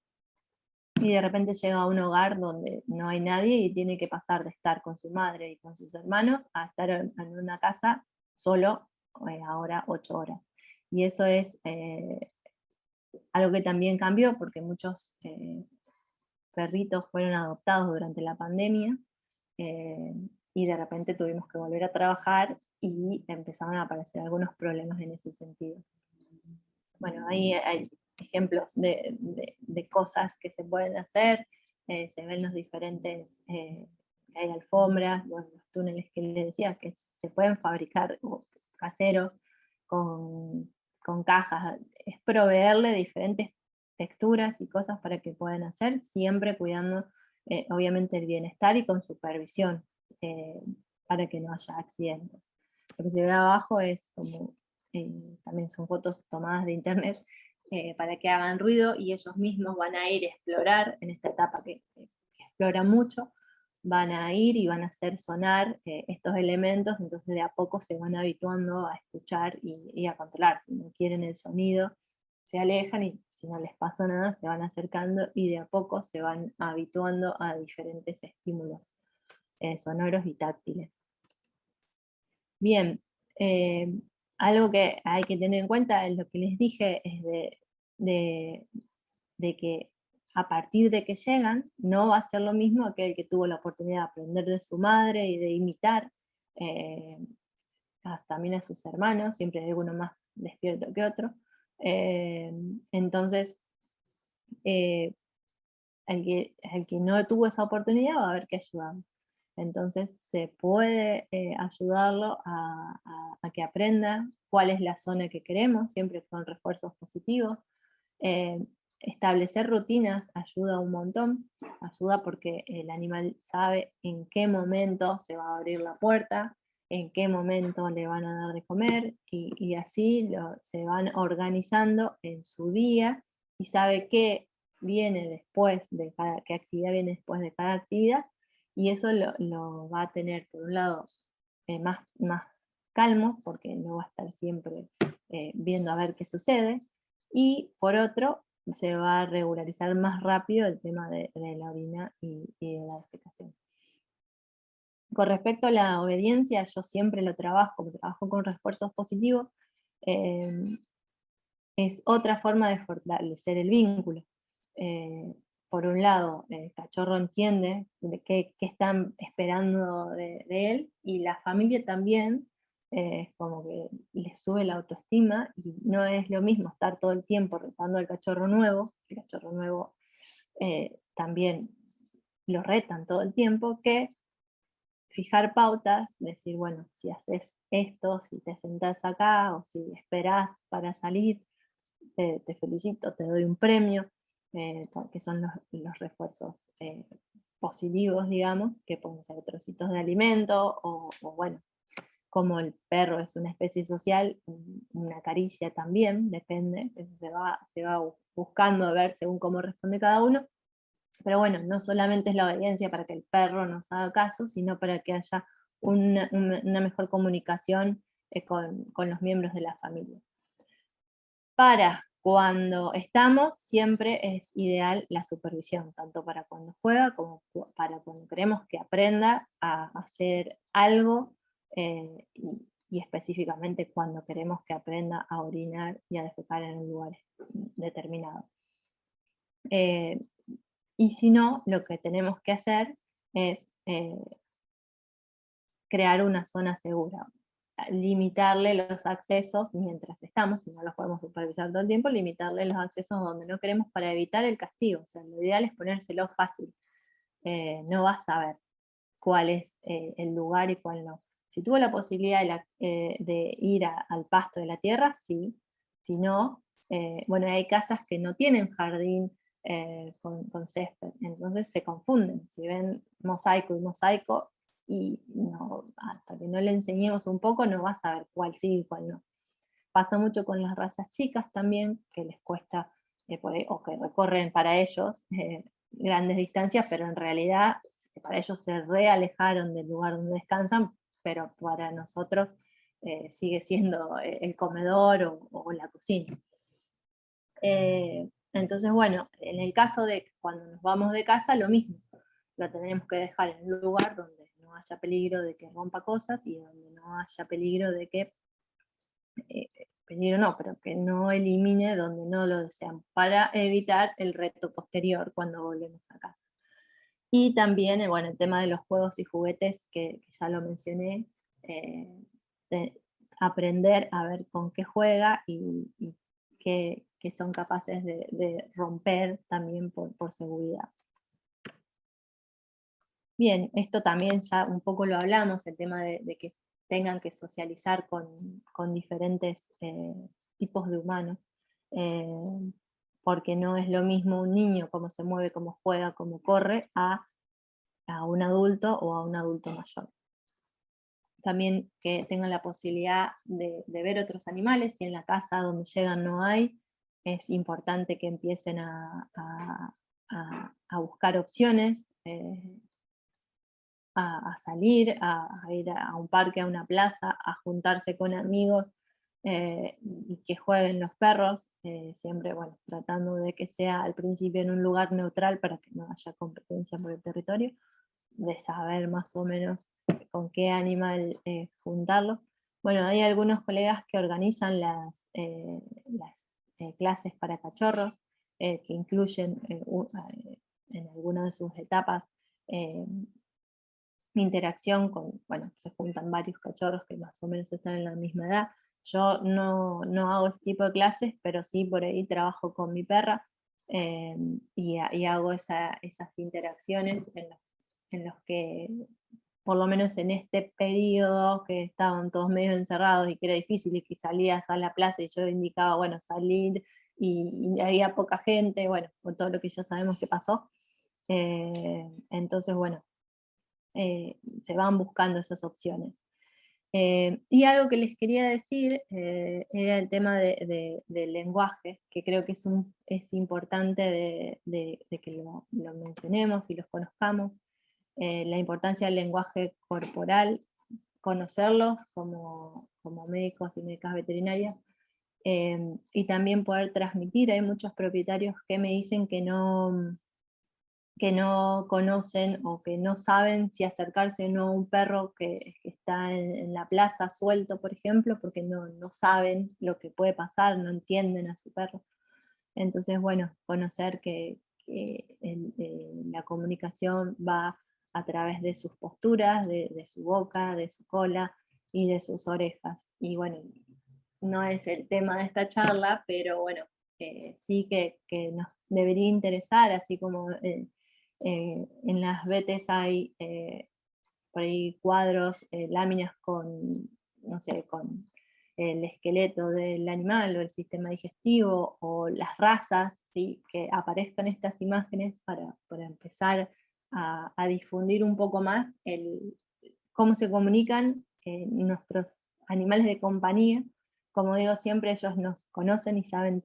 y de repente llega a un hogar donde no hay nadie y tiene que pasar de estar con su madre y con sus hermanos a estar en una casa solo, ahora 8 horas. Y eso es algo que también cambió porque muchos perritos fueron adoptados durante la pandemia, eh, y de repente tuvimos que volver a trabajar y empezaron a aparecer algunos problemas en ese sentido. Bueno, ahí hay ejemplos de cosas que se pueden hacer, se ven los diferentes, hay alfombras, bueno, los túneles que les decía, que se pueden fabricar caseros con cajas, es proveerle diferentes texturas y cosas para que puedan hacer, siempre cuidando obviamente el bienestar y con supervisión, para que no haya accidentes. Lo que se ve abajo es como también son fotos tomadas de internet, para que hagan ruido y ellos mismos van a ir a explorar en esta etapa que explora mucho, van a ir y van a hacer sonar estos elementos, entonces de a poco se van habituando a escuchar y a controlar. Si no quieren el sonido, se alejan, y si no les pasa nada, se van acercando y de a poco se van habituando a diferentes estímulos sonoros y táctiles. Bien, algo que hay que tener en cuenta es lo que les dije, es de que a partir de que llegan, no va a ser lo mismo aquel que tuvo la oportunidad de aprender de su madre y de imitar eh, también a sus hermanos, siempre hay uno más despierto que otro. Entonces, al que no tuvo esa oportunidad va a haber que ayudarlo. Entonces se puede ayudarlo a que aprenda cuál es la zona que queremos, siempre con refuerzos positivos. Eh, Establecer rutinas ayuda un montón, ayuda porque el animal sabe en qué momento se va a abrir la puerta, en qué momento le van a dar de comer, y así se van organizando en su día, y sabe qué viene después de qué actividad viene después de cada actividad, y eso lo va a tener, por un lado, más calmo, porque no va a estar siempre viendo a ver qué sucede, y por otro, se va a regularizar más rápido el tema de la orina y de la defecación. Con respecto a la obediencia, yo siempre lo trabajo con refuerzos positivos, es otra forma de fortalecer el vínculo. Por un lado, el cachorro entiende de qué están esperando de él, y la familia también, como que le sube la autoestima, y no es lo mismo estar todo el tiempo retando al cachorro nuevo, el cachorro nuevo también lo retan todo el tiempo, que fijar pautas, decir, bueno, si haces esto, si te sentás acá, o si esperás para salir, te felicito, te doy un premio, que son los refuerzos positivos, digamos, que pueden ser trocitos de alimento, o bueno, como el perro es una especie social, una caricia también, depende, eso se va buscando a ver según cómo responde cada uno. Pero bueno, no solamente es la obediencia para que el perro nos haga caso, sino para que haya una mejor comunicación con los miembros de la familia. Para cuando estamos, siempre es ideal la supervisión, tanto para cuando juega como para cuando queremos que aprenda a hacer algo, y específicamente cuando queremos que aprenda a orinar y a defecar en un lugar determinado. Y si no, lo que tenemos que hacer es crear una zona segura, limitarle los accesos mientras estamos, si no los podemos supervisar todo el tiempo, limitarle los accesos donde no queremos para evitar el castigo. O sea, lo ideal es ponérselo fácil. No vas a ver cuál es el lugar y cuál no. Si tuvo la posibilidad de ir al pasto de la tierra, sí. Si no, bueno, hay casas que no tienen jardín con césped, entonces se confunden. Si ven mosaico y mosaico, y no, hasta que no le enseñemos un poco, no vas a ver cuál sí y cuál no. Pasa mucho con las razas chicas también, que les cuesta, o que recorren para ellos grandes distancias, pero en realidad para ellos se realejaron del lugar donde descansan, pero para nosotros sigue siendo el comedor o la cocina. Entonces, bueno, en el caso de cuando nos vamos de casa, lo mismo. Lo tenemos que dejar en un lugar donde no haya peligro de que rompa cosas y donde no haya peligro de que, peligro no, pero que no elimine donde no lo desean, para evitar el reto posterior cuando volvemos a casa. Y también, bueno, el tema de los juegos y juguetes, que ya lo mencioné, aprender a ver con qué juega y qué son capaces de romper también por seguridad. Bien, esto también ya un poco lo hablamos, el tema de que tengan que socializar con diferentes tipos de humanos, porque no es lo mismo un niño cómo se mueve, cómo juega, cómo corre, a un adulto o a un adulto mayor. También que tengan la posibilidad de ver otros animales, si en la casa donde llegan no hay, es importante que empiecen a buscar opciones, a salir, a ir a un parque, a una plaza, a juntarse con amigos, y que jueguen los perros, siempre, bueno, tratando de que sea al principio en un lugar neutral para que no haya competencia por el territorio, de saber más o menos con qué animal juntarlo. Bueno, hay algunos colegas que organizan las clases para cachorros, que incluyen en alguna de sus etapas interacción con, bueno, se juntan varios cachorros que más o menos están en la misma edad. Yo no hago este tipo de clases, pero sí por ahí trabajo con mi perra, y hago esas interacciones en los que, por lo menos en este periodo que estaban todos medio encerrados y que era difícil y que salías a la plaza y yo indicaba, bueno, salir y había poca gente, bueno, por todo lo que ya sabemos que pasó. Entonces, bueno, se van buscando esas opciones. Y algo que les quería decir era el tema del lenguaje, que creo que es importante de que lo mencionemos y los conozcamos. La importancia del lenguaje corporal, conocerlos como médicos y médicas veterinarias, y también poder transmitir. Hay muchos propietarios que me dicen que no conocen o que no saben si acercarse o no a un perro que está en la plaza suelto, por ejemplo, porque no saben lo que puede pasar, no entienden a su perro. Entonces, bueno, conocer que la comunicación va a través de sus posturas, de su boca, de su cola y de sus orejas. Y bueno, no es el tema de esta charla, pero bueno, sí que nos debería interesar, así como en las BTs hay por ahí cuadros, láminas con, no sé, con el esqueleto del animal o el sistema digestivo o las razas, ¿sí? Que aparezcan estas imágenes para empezar a difundir un poco más cómo se comunican nuestros animales de compañía. Como digo siempre, ellos nos conocen y saben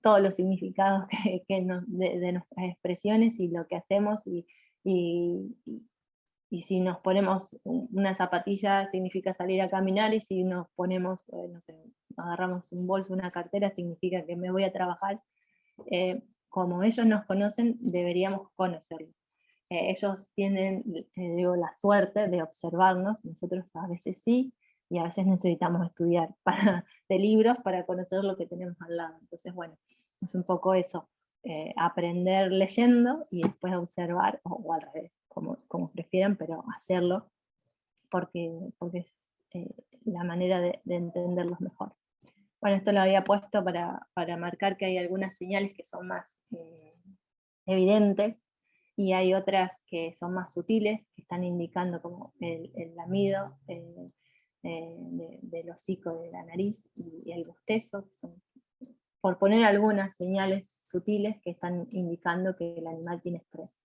todos los significados de nuestras expresiones y lo que hacemos, y, y si nos ponemos una zapatilla significa salir a caminar, y si nos ponemos, no sé, agarramos un bolso, una cartera, significa que me voy a trabajar. Como ellos nos conocen, deberíamos conocerlos. Ellos tienen, digo, la suerte de observarnos, nosotros a veces sí, y a veces necesitamos estudiar de libros para conocer lo que tenemos al lado. Entonces, bueno, es un poco eso, aprender leyendo y después observar, o al revés, como prefieran, pero hacerlo, porque es la manera de entenderlos mejor. Bueno, esto lo había puesto para marcar que hay algunas señales que son más evidentes, y hay otras que son más sutiles, que están indicando como el lamido del hocico, de la nariz, y el bostezo, que son, por poner algunas señales sutiles que están indicando que el animal tiene estrés.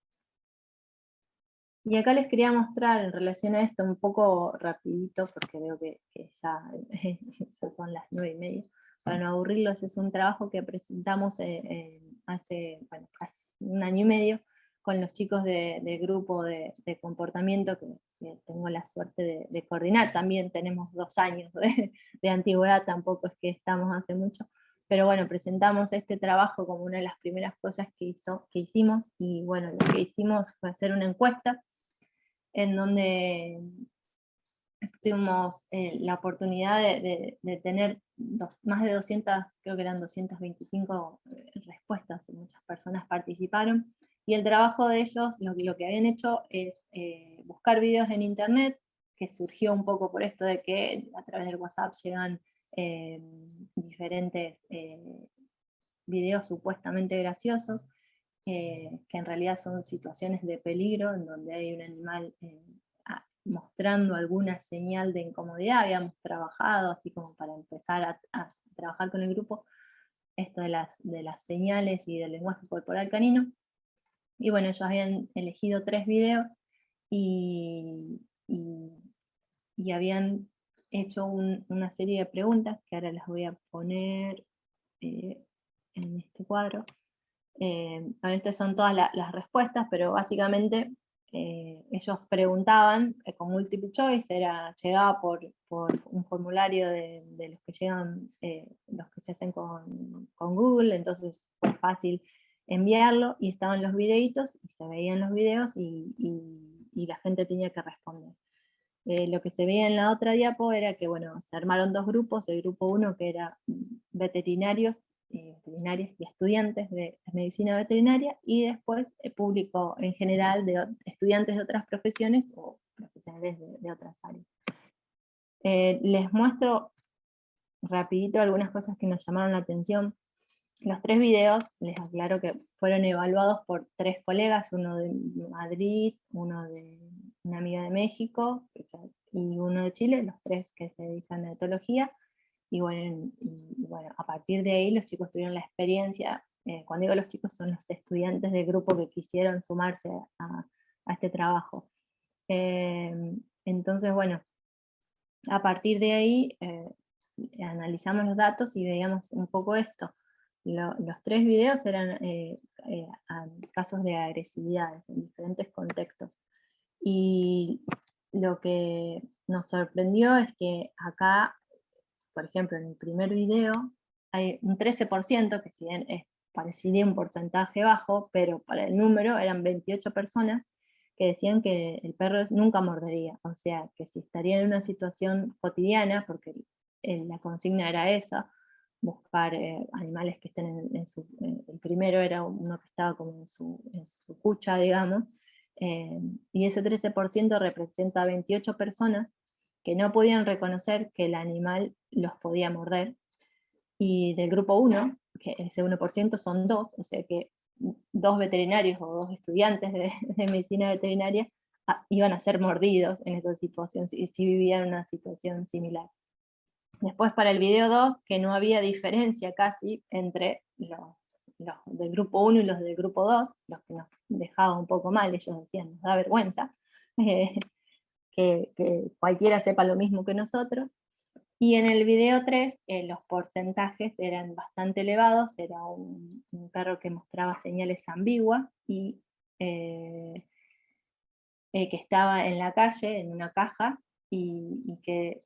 Y acá les quería mostrar en relación a esto un poco rapidito, porque veo que ya son las 9:30, para no aburrirlos. Es un trabajo que presentamos hace casi 1 año y medio, con los chicos del grupo de comportamiento que tengo la suerte de coordinar. También tenemos 2 años de antigüedad, tampoco es que estamos hace mucho, pero bueno, presentamos este trabajo como una de las primeras cosas que hicimos, y bueno, lo que hicimos fue hacer una encuesta en donde tuvimos la oportunidad de tener más de 200, creo que eran 225 respuestas, y muchas personas participaron, y el trabajo de ellos, lo que habían hecho es buscar videos en internet, que surgió un poco por esto de que a través del WhatsApp llegan diferentes videos supuestamente graciosos, que en realidad son situaciones de peligro, en donde hay un animal mostrando alguna señal de incomodidad. Habíamos trabajado, así como para empezar a trabajar con el grupo, esto de las señales y del lenguaje corporal canino. Y bueno, ellos habían elegido 3 videos, y habían hecho una serie de preguntas, que ahora las voy a poner en este cuadro. Estas son todas las respuestas, pero básicamente ellos preguntaban con multiple choice, llegaba por un formulario de los que llegan, los que se hacen con Google, entonces fue fácil enviarlo, y estaban los videitos, y se veían los videos, y la gente tenía que responder. Lo que se veía en la otra diapo era que, bueno, se armaron 2 grupos, el grupo 1, que era veterinarios, veterinarias y estudiantes de medicina veterinaria, y después público en general, de estudiantes de otras profesiones o profesionales de otras áreas. Les muestro rapidito algunas cosas que nos llamaron la atención. Los 3 videos, les aclaro que fueron evaluados por 3 colegas, uno de Madrid, uno de una amiga de México, y uno de Chile, los 3 que se dedican a etología. Y bueno, a partir de ahí los chicos tuvieron la experiencia, cuando digo los chicos son los estudiantes del grupo que quisieron sumarse a este trabajo. Entonces, bueno, a partir de ahí analizamos los datos y veíamos un poco esto. Los 3 videos eran casos de agresividades en diferentes contextos. Y lo que nos sorprendió es que acá, por ejemplo, en el primer video, hay un 13%, que si bien parecería un porcentaje bajo, pero para el número eran 28 personas que decían que el perro nunca mordería, o sea, que si estaría en una situación cotidiana, porque la consigna era esa, buscar animales que estén el primero era uno que estaba como en su cucha, digamos, y ese 13% representa 28 personas que no podían reconocer que el animal los podía morder, y del grupo 1, que ese 1% son 2, o sea que 2 veterinarios o 2 estudiantes de medicina veterinaria iban a ser mordidos en esa situación, si vivían una situación similar. Después, para el video 2, que no había diferencia casi entre los del grupo 1 y los del grupo 2, los que nos dejaba un poco mal, ellos decían, nos da vergüenza, eh, que cualquiera sepa lo mismo que nosotros. Y en el video 3 los porcentajes eran bastante elevados, era un perro que mostraba señales ambiguas y que estaba en la calle, en una caja, y que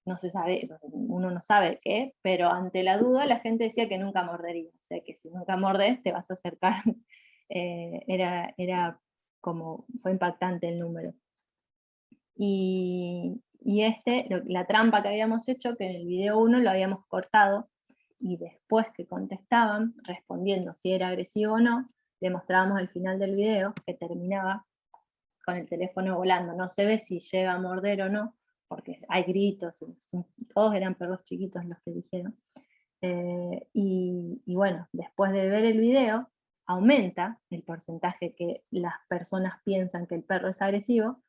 no se sabe, uno no sabe qué, pero ante la duda la gente decía que nunca mordería, o sea que si nunca mordes te vas a acercar, era como, fue impactante el número. Y la trampa que habíamos hecho, que en el video 1 lo habíamos cortado, y después que contestaban, respondiendo si era agresivo o no, le mostrábamos al final del video, que terminaba con el teléfono volando. No se ve si llega a morder o no, porque hay gritos, todos eran perros chiquitos los que dijeron. Y bueno, después de ver el video, aumenta el porcentaje que las personas piensan que el perro es agresivo,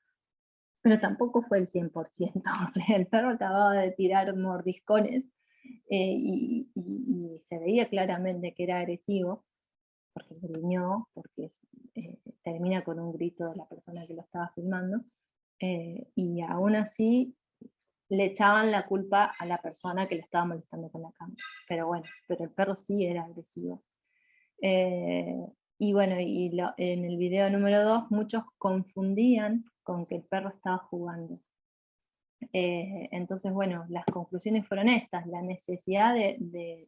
pero tampoco fue el 100%, o sea, el perro acababa de tirar mordiscones y se veía claramente que era agresivo, porque gruñó, porque termina con un grito de la persona que lo estaba filmando, y aún así le echaban la culpa a la persona que lo estaba molestando con la cámara. Pero bueno, pero el perro sí era agresivo. Y bueno, en el video número 2 muchos confundían con que el perro estaba jugando. Entonces, bueno, las conclusiones fueron estas: la necesidad de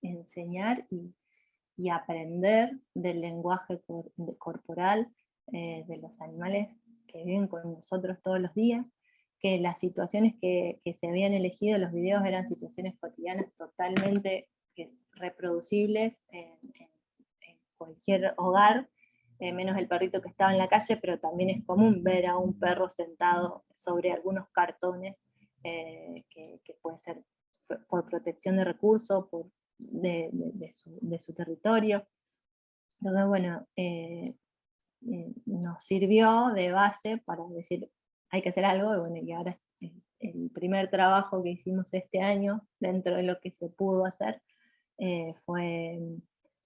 enseñar y aprender del lenguaje corporal de los animales que viven con nosotros todos los días, que las situaciones que se habían elegido, los videos eran situaciones cotidianas totalmente reproducibles en cualquier hogar, menos el perrito que estaba en la calle, pero también es común ver a un perro sentado sobre algunos cartones, que puede ser por protección de recursos, de su territorio. Entonces, bueno, nos sirvió de base para decir, hay que hacer algo, y bueno, y ahora el primer trabajo que hicimos este año, dentro de lo que se pudo hacer, fue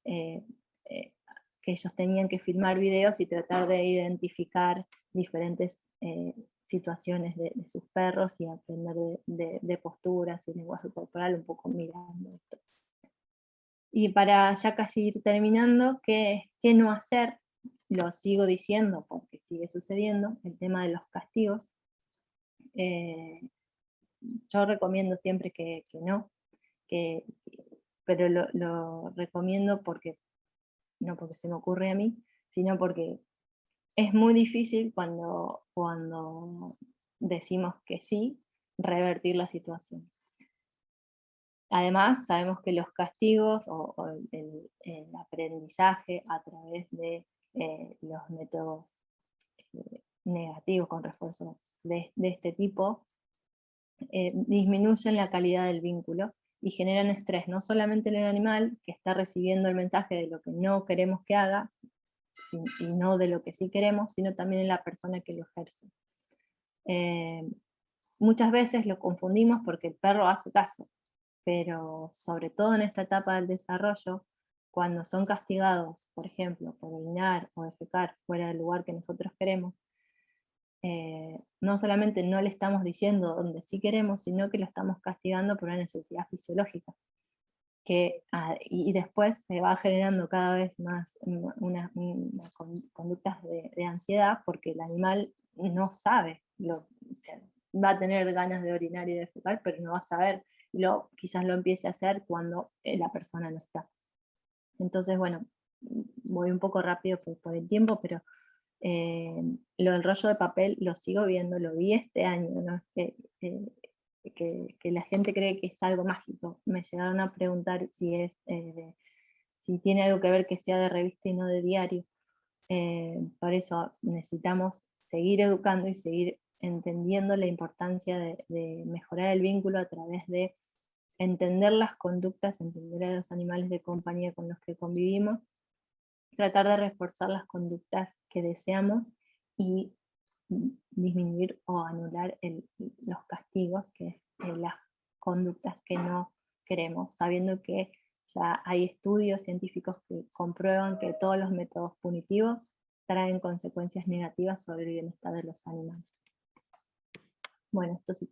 eh, eh, que ellos tenían que filmar videos y tratar de identificar diferentes situaciones de sus perros y aprender de posturas y lenguaje corporal, un poco mirando esto. Y para ya casi ir terminando, ¿qué no hacer? Lo sigo diciendo porque sigue sucediendo, el tema de los castigos. Yo recomiendo siempre que no, pero lo recomiendo porque, no porque se me ocurre a mí, sino porque es muy difícil cuando decimos que sí, revertir la situación. Además, sabemos que los castigos o el aprendizaje a través de los métodos negativos con refuerzo de este tipo disminuyen la calidad del vínculo y generan estrés, no solamente en el animal que está recibiendo el mensaje de lo que no queremos que haga, y no de lo que sí queremos, sino también en la persona que lo ejerce. Muchas veces lo confundimos porque el perro hace caso, pero sobre todo en esta etapa del desarrollo, cuando son castigados, por ejemplo, por orinar o defecar fuera del lugar que nosotros queremos, no solamente no le estamos diciendo donde sí queremos, sino que lo estamos castigando por una necesidad fisiológica. Y después se va generando cada vez más conductas de ansiedad, porque el animal no sabe, o sea, va a tener ganas de orinar y defecar, pero no va a saber, quizás lo empiece a hacer cuando la persona no está. Entonces, bueno, voy un poco rápido por el tiempo, pero lo del rollo de papel lo sigo viendo, lo vi este año, ¿no? Que la gente cree que es algo mágico. Me llegaron a preguntar si tiene algo que ver que sea de revista y no de diario. Por eso necesitamos seguir educando y seguir entendiendo la importancia de mejorar el vínculo a través de entender las conductas, entender a los animales de compañía con los que convivimos, tratar de reforzar las conductas que deseamos y disminuir o anular los castigos, que es las conductas que no queremos, sabiendo que Ya hay estudios científicos que comprueban que todos los métodos punitivos traen consecuencias negativas sobre el bienestar de los animales. Bueno, esto sí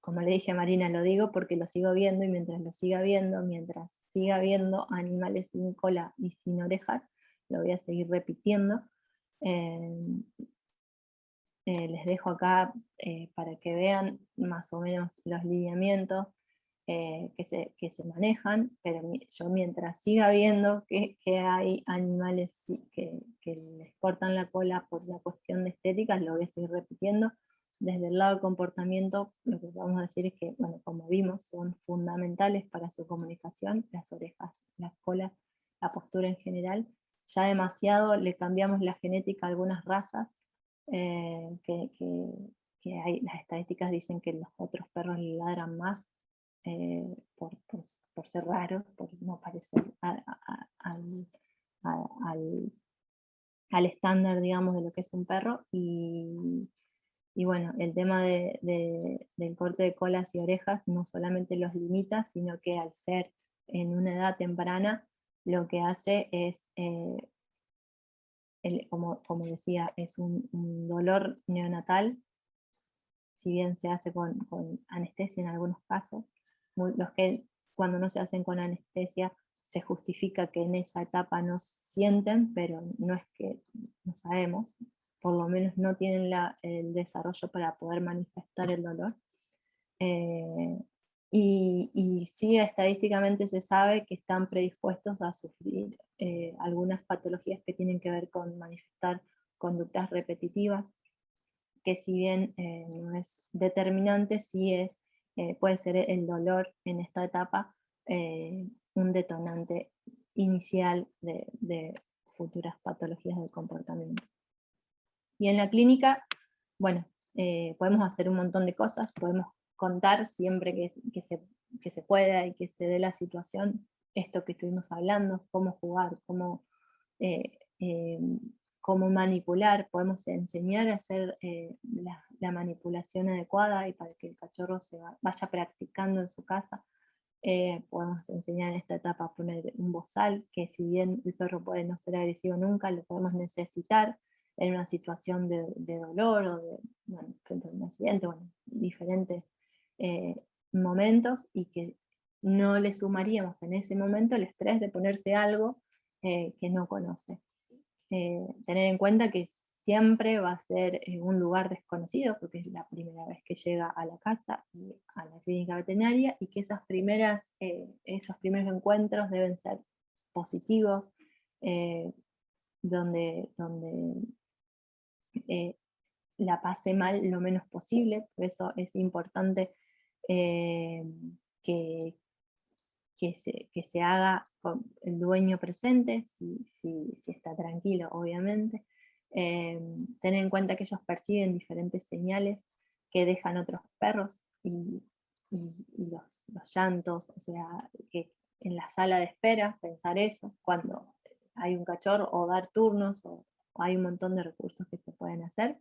como le dije a Marina, lo digo porque lo sigo viendo, y mientras lo siga viendo, mientras siga viendo animales sin cola y sin orejas, lo voy a seguir repitiendo. Les dejo acá para que vean más o menos los lineamientos que se manejan, pero yo mientras siga viendo que hay animales que les cortan la cola por la cuestión de estética, lo voy a seguir repitiendo. Desde el lado del comportamiento, lo que vamos a decir es que, bueno, como vimos, son fundamentales para su comunicación, las orejas, la cola, la postura en general. Ya demasiado le cambiamos la genética a algunas razas, las estadísticas dicen que los otros perros ladran más por ser raros, por no parecer al estándar, digamos, de lo que es un perro. Y bueno, el tema del corte de colas y orejas no solamente los limita, sino que al ser en una edad temprana, lo que hace es, como decía, es un dolor neonatal, si bien se hace con anestesia en algunos casos. Los que cuando no se hacen con anestesia se justifica que en esa etapa no sienten, pero no es que no sabemos, por lo menos no tienen el desarrollo para poder manifestar el dolor. Y sí, estadísticamente se sabe que están predispuestos a sufrir algunas patologías que tienen que ver con manifestar conductas repetitivas, que si bien no es determinante, sí puede ser el dolor en esta etapa un detonante inicial de futuras patologías del comportamiento. Y en la clínica, bueno, podemos hacer un montón de cosas, podemos contar siempre que se pueda y que se dé la situación, esto que estuvimos hablando, cómo jugar, cómo manipular, podemos enseñar a hacer la manipulación adecuada, y para que el cachorro vaya practicando en su casa. Podemos enseñar en esta etapa a poner un bozal, que si bien el perro puede no ser agresivo nunca, lo podemos necesitar en una situación de dolor o frente a un accidente, diferentes momentos, y que no le sumaríamos en ese momento el estrés de ponerse algo que no conoce. Tener en cuenta que siempre va a ser un lugar desconocido, porque es la primera vez que llega a la casa y a la clínica veterinaria, y que esos primeros encuentros deben ser positivos, donde la pase mal lo menos posible. Por eso es importante que se haga con el dueño presente, si está tranquilo, obviamente. Tener en cuenta que ellos perciben diferentes señales que dejan otros perros, y los llantos, o sea, que en la sala de espera, pensar eso, cuando hay un cachorro, o dar turnos, o hay un montón de recursos que se pueden hacer.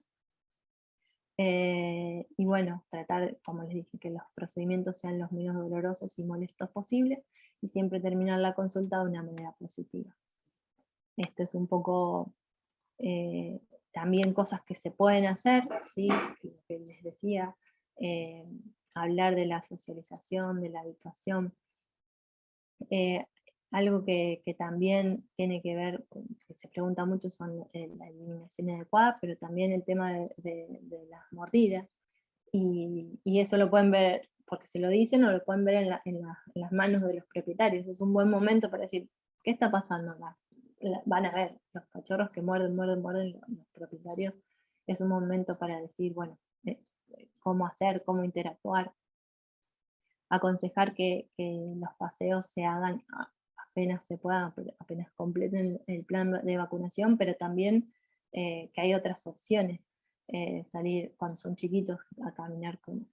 Y bueno, tratar, como les dije, que los procedimientos sean los menos dolorosos y molestos posibles, y siempre terminar la consulta de una manera positiva. Esto es un poco también cosas que se pueden hacer, ¿sí? Lo que les decía, hablar de la socialización, de la habituación. Algo que también tiene que ver, que se pregunta mucho, son la eliminación adecuada, pero también el tema de las mordidas. Y eso lo pueden ver, porque se lo dicen, o lo pueden ver en las manos de los propietarios. Es un buen momento para decir, ¿qué está pasando? Van a ver los cachorros que muerden, los propietarios. Es un momento para decir, bueno, cómo hacer, cómo interactuar. Aconsejar que los paseos se hagan apenas se puedan, apenas completen el plan de vacunación, pero también que hay otras opciones. Salir cuando son chiquitos a caminar con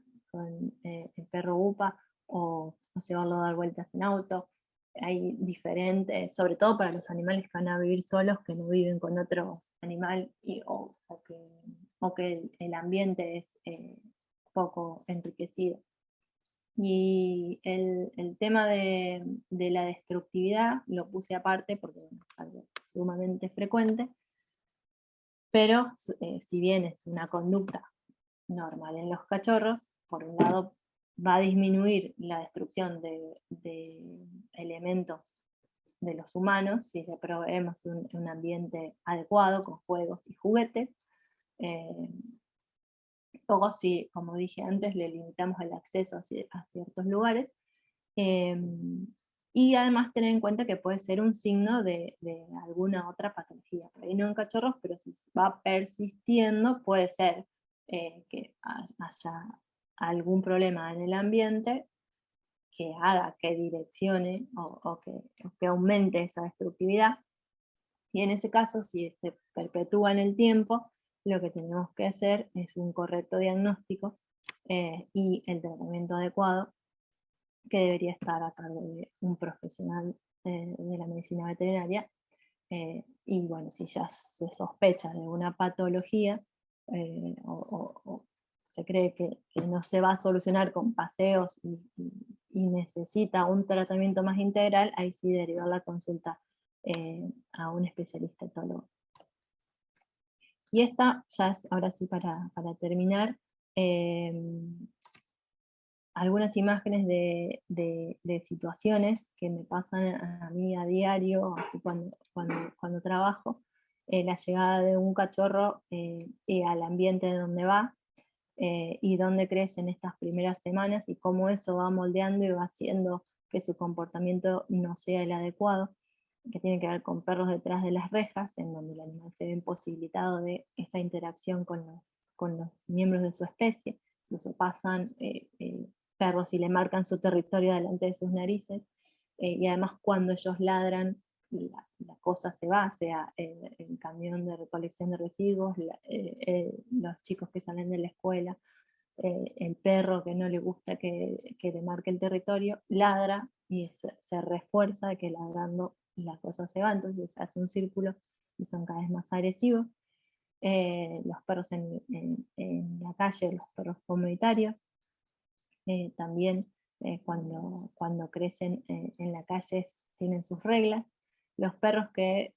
el perro UPA, o llevarlo a dar vueltas en auto. Hay diferentes, sobre todo para los animales que van a vivir solos, que no viven con otros animales, o que el ambiente es poco enriquecido. Y el tema de la destructividad lo puse aparte porque bueno, es algo sumamente frecuente, pero si bien es una conducta normal en los cachorros, por un lado va a disminuir la destrucción de elementos de los humanos si le proveemos un ambiente adecuado con juegos y juguetes, eh, o si, como dije antes, le limitamos el acceso a ciertos lugares. Y además tener en cuenta que puede ser un signo de alguna otra patología. Por ahí no en cachorros, pero si va persistiendo, puede ser que haya algún problema en el ambiente que haga que direccione o que aumente esa destructividad. Y en ese caso, si se perpetúa en el tiempo, lo que tenemos que hacer es un correcto diagnóstico y el tratamiento adecuado, que debería estar a cargo de un profesional de la medicina veterinaria. Y bueno, si ya se sospecha de una patología o se cree que no se va a solucionar con paseos y necesita un tratamiento más integral, ahí sí derivar la consulta a un especialista etólogo. Y esta ya es, ahora sí para terminar, algunas imágenes de situaciones que me pasan a mí a diario, así cuando trabajo, la llegada de un cachorro al ambiente de donde va, y dónde crece en estas primeras semanas, y cómo eso va moldeando y va haciendo que su comportamiento no sea el adecuado, que tiene que ver con perros detrás de las rejas, en donde el animal se ve imposibilitado de esa interacción con los miembros de su especie. Incluso pasan perros y le marcan su territorio delante de sus narices, y además cuando ellos ladran, la cosa se va, sea el camión de recolección de residuos, los chicos que salen de la escuela, el perro que no le gusta que le marque el territorio, ladra y se refuerza de que ladrando la cosa se va, entonces hace un círculo y son cada vez más agresivos. Los perros en la calle, los perros comunitarios, también cuando crecen en la calle tienen sus reglas. Los perros que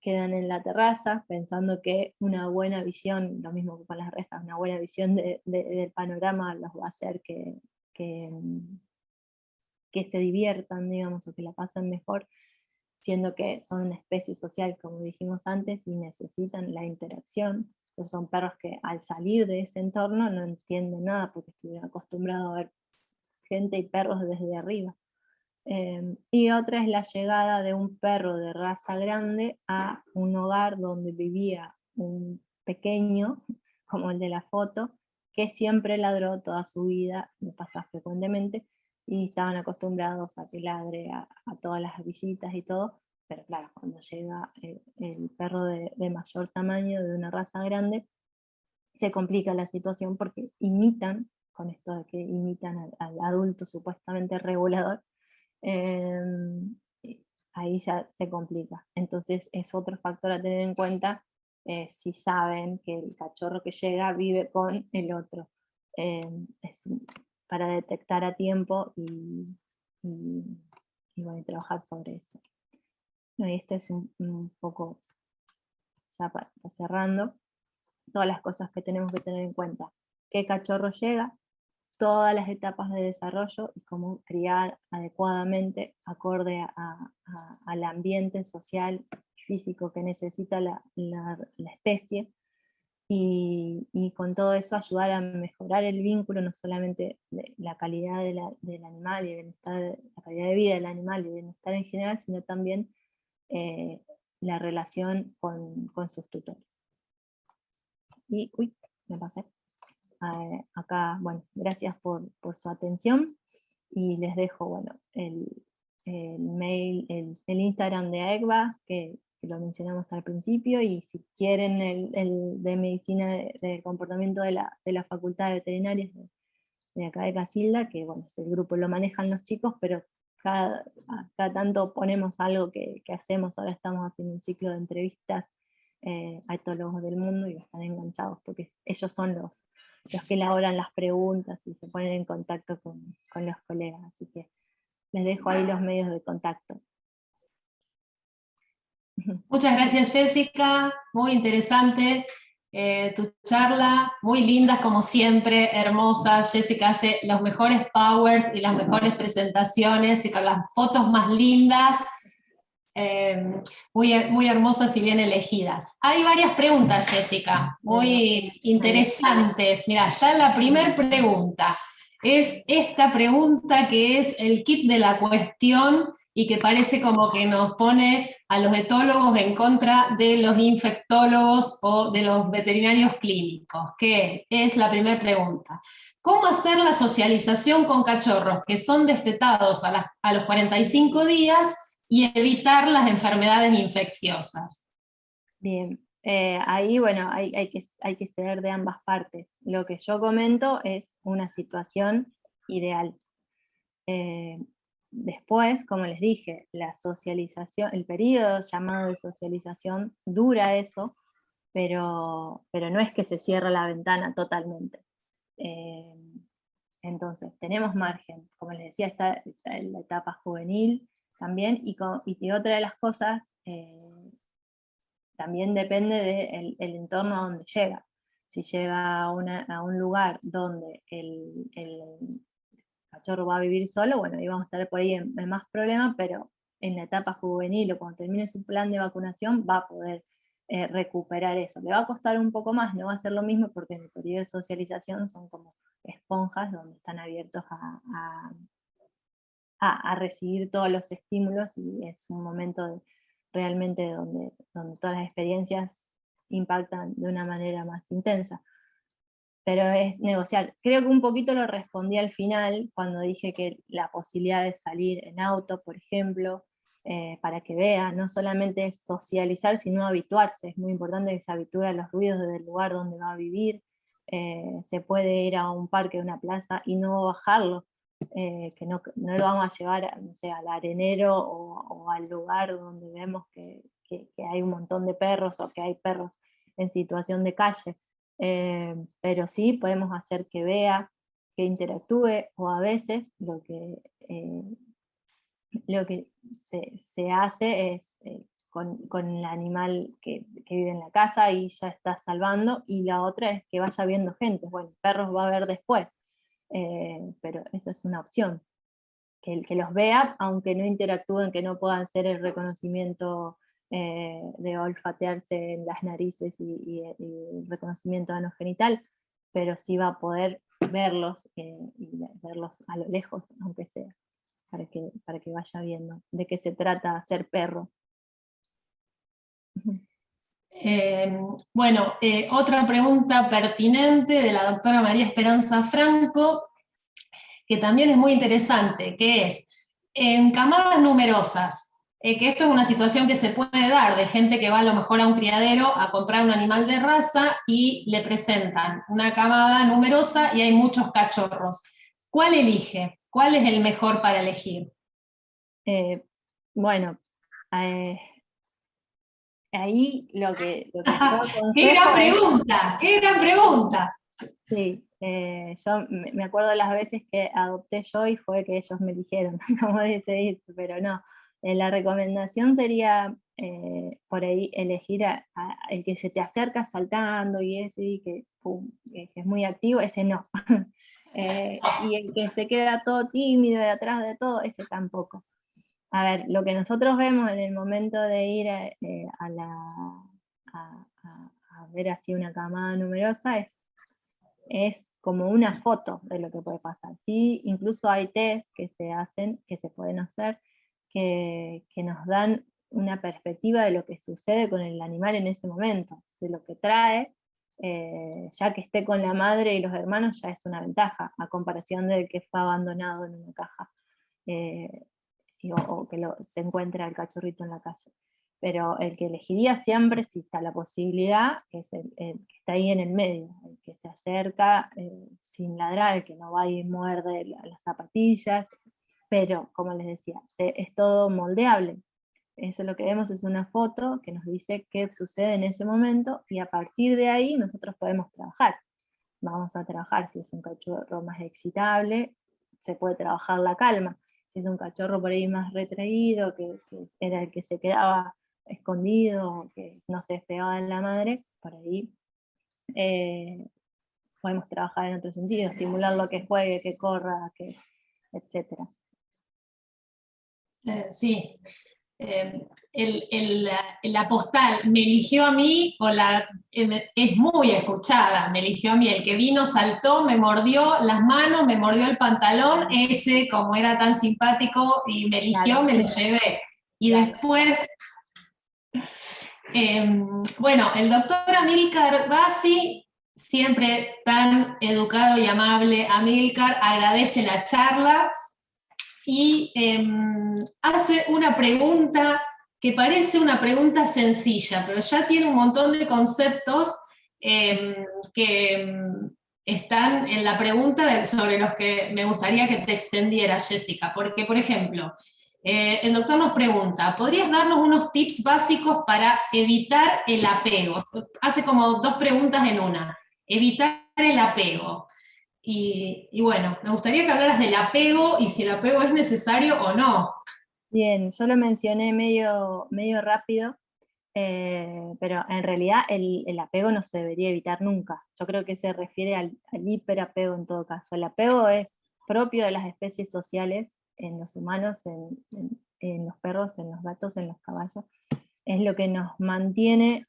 quedan en la terraza pensando que una buena visión, lo mismo que con las rejas, una buena visión del panorama los va a hacer que, que se diviertan, digamos, o que la pasen mejor, siendo que son una especie social, como dijimos antes, y necesitan la interacción. Entonces son perros que al salir de ese entorno no entienden nada porque estuvieron acostumbrados a ver gente y perros desde arriba. Y otra es la llegada de un perro de raza grande a un hogar donde vivía un pequeño, como el de la foto, que siempre ladró toda su vida, me pasa frecuentemente, y estaban acostumbrados a que ladre a todas las visitas y todo, pero claro, cuando llega el perro de mayor tamaño, de una raza grande, se complica la situación porque imitan, con esto de que imitan al adulto supuestamente regulador, eh, ahí ya se complica. Entonces es otro factor a tener en cuenta si saben que el cachorro que llega vive con el otro. Es para detectar a tiempo y, bueno, y trabajar sobre eso. Y esto es un poco, ya para cerrando, todas las cosas que tenemos que tener en cuenta. ¿Qué cachorro llega? Todas las etapas de desarrollo y cómo criar adecuadamente acorde al ambiente social y físico que necesita la especie, y con todo eso ayudar a mejorar el vínculo, no solamente de la calidad del animal y el bienestar, la calidad de vida del animal y el bienestar en general, sino también eh, la relación con sus tutores. Y, uy, me pasé. Acá, bueno, gracias por su atención y les dejo, bueno, el mail, el Instagram de AECVA, que lo mencionamos al principio, y si quieren el de medicina del comportamiento de la Facultad de Veterinarias de acá de Casilda, que bueno, ese grupo lo manejan los chicos, pero cada tanto ponemos algo que hacemos. Ahora estamos haciendo un ciclo de entrevistas a etólogos del mundo y están enganchados, porque ellos son los que elaboran las preguntas y se ponen en contacto con los colegas, así que les dejo ahí los medios de contacto. Muchas gracias, Jessica, muy interesante tu charla, muy lindas como siempre, hermosas. Jessica hace los mejores powers y las mejores presentaciones y con las fotos más lindas, muy hermosas y bien elegidas. Hay varias preguntas, Jessica, muy interesantes. Mira, ya la primera pregunta es esta pregunta que es el kit de la cuestión y que parece como que nos pone a los etólogos en contra de los infectólogos o de los veterinarios clínicos, que es la primera pregunta. ¿Cómo hacer la socialización con cachorros que son destetados a los 45 días y evitar las enfermedades infecciosas? Bien, ahí bueno, hay que ceder de ambas partes. Lo que yo comento es una situación ideal. Después, como les dije, la socialización, el periodo llamado de socialización dura eso, pero no es que se cierra la ventana totalmente. Entonces, tenemos margen. Como les decía, está en la etapa juvenil también, y otra de las cosas, también depende del entorno a donde llega. Si llega a un lugar donde el cachorro va a vivir solo, bueno, ahí vamos a estar por ahí en más problemas, pero en la etapa juvenil o cuando termine su plan de vacunación va a poder recuperar eso. Le va a costar un poco más, no va a ser lo mismo porque en el periodo de socialización son como esponjas donde están abiertos a recibir todos los estímulos, y es un momento realmente donde todas las experiencias impactan de una manera más intensa. Pero es negociar. Creo que un poquito lo respondí al final, cuando dije que la posibilidad de salir en auto, por ejemplo, para que vea, no solamente es socializar, sino habituarse. Es muy importante que se habitúe a los ruidos del lugar donde va a vivir. Se puede ir a un parque, a una plaza, y no bajarlo, que no lo vamos a llevar, no sé, al arenero o al lugar donde vemos que hay un montón de perros, o que hay perros en situación de calle. Pero sí podemos hacer que vea, que interactúe, o a veces lo que se hace es con el animal que vive en la casa y ya está salvando, y la otra es que vaya viendo gente. Bueno, perros va a ver después, pero esa es una opción, que los vea, aunque no interactúen, que no puedan hacer el reconocimiento de olfatearse en las narices y el reconocimiento anogenital, pero sí va a poder verlos, y verlos a lo lejos, aunque sea, para que vaya viendo de qué se trata ser perro. Bueno, otra pregunta pertinente de la doctora María Esperanza Franco, que también es muy interesante, que es, en camadas numerosas, que esto es una situación que se puede dar, de gente que va a lo mejor a un criadero a comprar un animal de raza y le presentan una camada numerosa y hay muchos cachorros. ¿Cuál elige? ¿Cuál es el mejor para elegir? Bueno, ahí lo que yo ¡Qué aconsejo gran pregunta! ¡Qué gran pregunta! Sí, yo me acuerdo las veces que adopté yo y fue que ellos me eligieron, como dice dice, pero no. La recomendación sería por ahí elegir el que se te acerca saltando y ese y que, pum, que es muy activo, ese no. Y el que se queda todo tímido y atrás de todo, ese tampoco. A ver, lo que nosotros vemos en el momento de ir a ver así una camada numerosa es como una foto de lo que puede pasar. Sí, incluso hay test que se hacen, que se pueden hacer, que nos dan una perspectiva de lo que sucede con el animal en ese momento, de lo que trae, ya que esté con la madre y los hermanos ya es una ventaja, a comparación del que fue abandonado en una caja, o que se encuentra el cachorrito en la calle. Pero el que elegiría siempre, si está la posibilidad, es el que está ahí en el medio, el que se acerca sin ladrar, el que no va y muerde las zapatillas, pero como les decía, es todo moldeable. eso lo que vemos es una foto que nos dice qué sucede en ese momento, y a partir de ahí nosotros podemos trabajar. Vamos a trabajar si es un cachorro más excitable, se puede trabajar la calma. Si es un cachorro por ahí más retraído, que era el que se quedaba escondido, que no se despegaba de la madre, por ahí podemos trabajar en otro sentido, estimularlo a que juegue, que corra, etc. Sí. La postal, ¿me eligió a mí? Es muy escuchada, me eligió a mí. El que vino saltó, me mordió las manos, me mordió el pantalón, ese como era tan simpático y me eligió, Claro. me lo llevé. Y Claro. después, bueno, el doctor Amílcar Bassi, siempre tan educado y amable. Amílcar agradece la charla y hace una pregunta que parece una pregunta sencilla, pero ya tiene un montón de conceptos que están en la pregunta sobre los que me gustaría que te extendieras, Jessica, porque, por ejemplo, el doctor nos pregunta, ¿podrías darnos unos tips básicos para evitar el apego? Hace como dos preguntas en una. Evitar el apego. Y bueno, me gustaría que hablaras del apego y si el apego es necesario o no. Bien, yo lo mencioné medio rápido, pero en realidad el apego no se debería evitar nunca. Yo creo que se refiere al hiperapego en todo caso. El apego es propio de las especies sociales, en los humanos, en los perros, en los gatos, en los caballos. Es lo que nos mantiene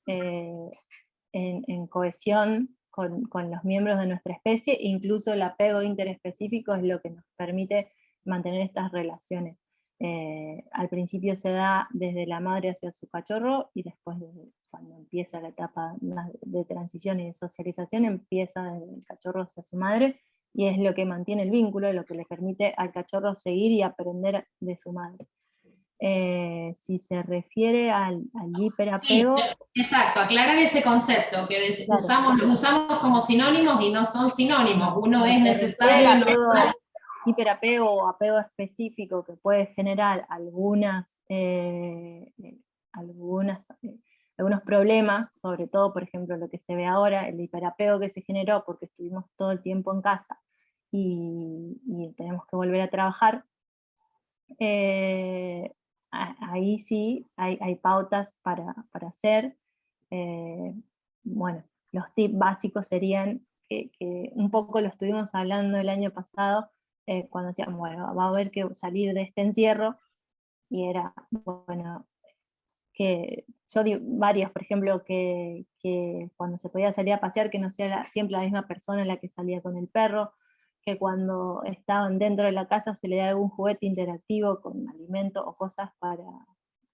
en cohesión con los miembros de nuestra especie, e incluso el apego interespecífico es lo que nos permite mantener estas relaciones. Al principio se da desde la madre hacia su cachorro, y después cuando empieza la etapa de transición y de socialización, empieza desde el cachorro hacia su madre, y es lo que mantiene el vínculo, lo que le permite al cachorro seguir y aprender de su madre. Si se refiere al Sí, hiperapego, exacto, aclarar ese concepto, que claro, los usamos como sinónimos y no son sinónimos. Uno si es se refiere al necesario, no apego, es. hiperapego o apego específico que puede generar algunos problemas, sobre todo, por ejemplo, lo que se ve ahora, el hiperapego que se generó porque estuvimos todo el tiempo en casa y tenemos que volver a trabajar. Ahí sí hay pautas para hacer. Bueno, los tips básicos serían que un poco lo estuvimos hablando el año pasado, cuando decíamos, bueno, va a haber que salir de este encierro, y era, bueno, que yo digo varios, por ejemplo, que cuando se podía salir a pasear, que no sea siempre la misma persona la que salía con el perro, que cuando estaban dentro de la casa se le da algún juguete interactivo con alimento o cosas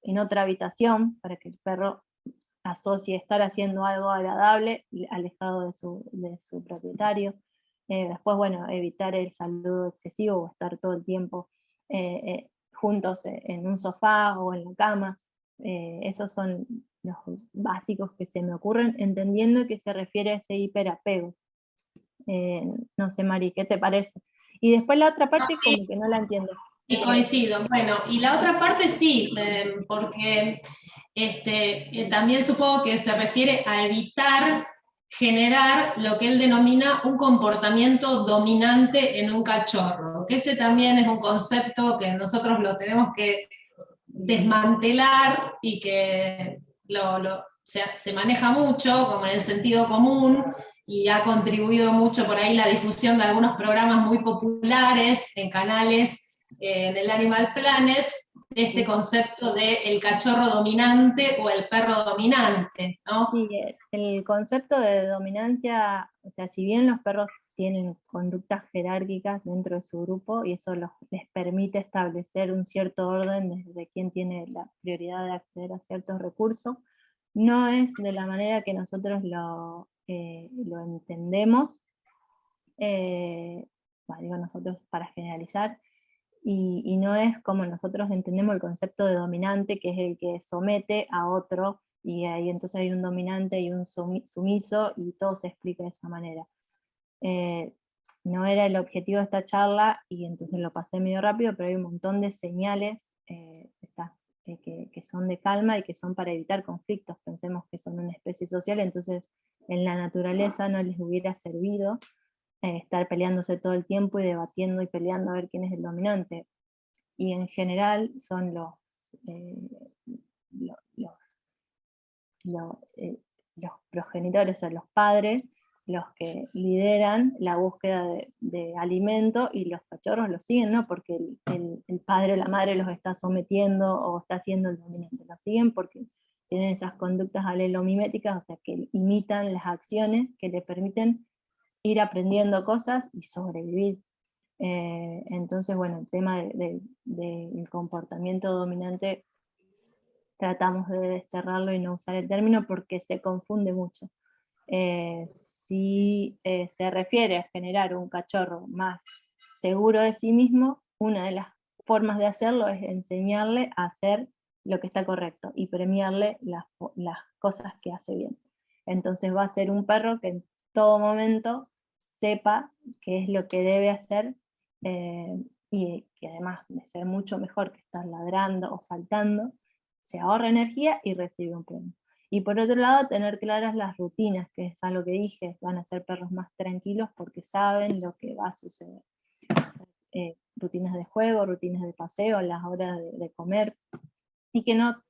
en otra habitación, para que el perro asocie estar haciendo algo agradable alejado de su propietario. Después, bueno, evitar el saludo excesivo o estar todo el tiempo juntos en un sofá o en la cama. Esos son los básicos que se me ocurren, entendiendo que se refiere a ese hiperapego. No sé, Mari, ¿qué te parece? Y después la otra parte Sí, como que no la entiendo. y coincido. Bueno, y la otra parte sí, porque también supongo que se refiere a evitar generar lo que él denomina un comportamiento dominante en un cachorro, que este también es un concepto que nosotros lo tenemos que desmantelar y que se maneja mucho como en el sentido común, y ha contribuido mucho por ahí la difusión de algunos programas muy populares en canales en el Animal Planet, este concepto de el cachorro dominante o el perro dominante, ¿no? Sí, el concepto de dominancia, o sea, si bien los perros tienen conductas jerárquicas dentro de su grupo, y eso les permite establecer un cierto orden desde quién tiene la prioridad de acceder a ciertos recursos, no es de la manera que nosotros lo entendemos, bueno, digo nosotros para generalizar, y no es como nosotros entendemos el concepto de dominante, que es el que somete a otro, y ahí entonces hay un dominante y un sumiso, y todo se explica de esa manera. No era el objetivo de esta charla, y entonces lo pasé medio rápido, pero hay un montón de señales, estas que son de calma y que son para evitar conflictos. Pensemos que son una especie social, entonces en la naturaleza no les hubiera servido estar peleándose todo el tiempo y debatiendo y peleando a ver quién es el dominante. Y en general son los progenitores o los padres los que lideran la búsqueda de alimento, y los cachorros lo siguen, no porque el padre o la madre los está sometiendo o está haciendo el dominante, lo siguen porque tienen esas conductas alelomiméticas, o sea que imitan las acciones que le permiten ir aprendiendo cosas y sobrevivir. Entonces, bueno, el tema del comportamiento dominante tratamos de desterrarlo y no usar el término porque se confunde mucho. Si se refiere a generar un cachorro más seguro de sí mismo, una de las formas de hacerlo es enseñarle a hacer lo que está correcto y premiarle las cosas que hace bien. Entonces va a ser un perro que en todo momento sepa qué es lo que debe hacer, y que además de ser mucho mejor que estar ladrando o saltando, se ahorra energía y recibe un premio. Y por otro lado, tener claras las rutinas, que es algo que dije, van a ser perros más tranquilos porque saben lo que va a suceder. Rutinas de juego, rutinas de paseo, las horas de comer, y que no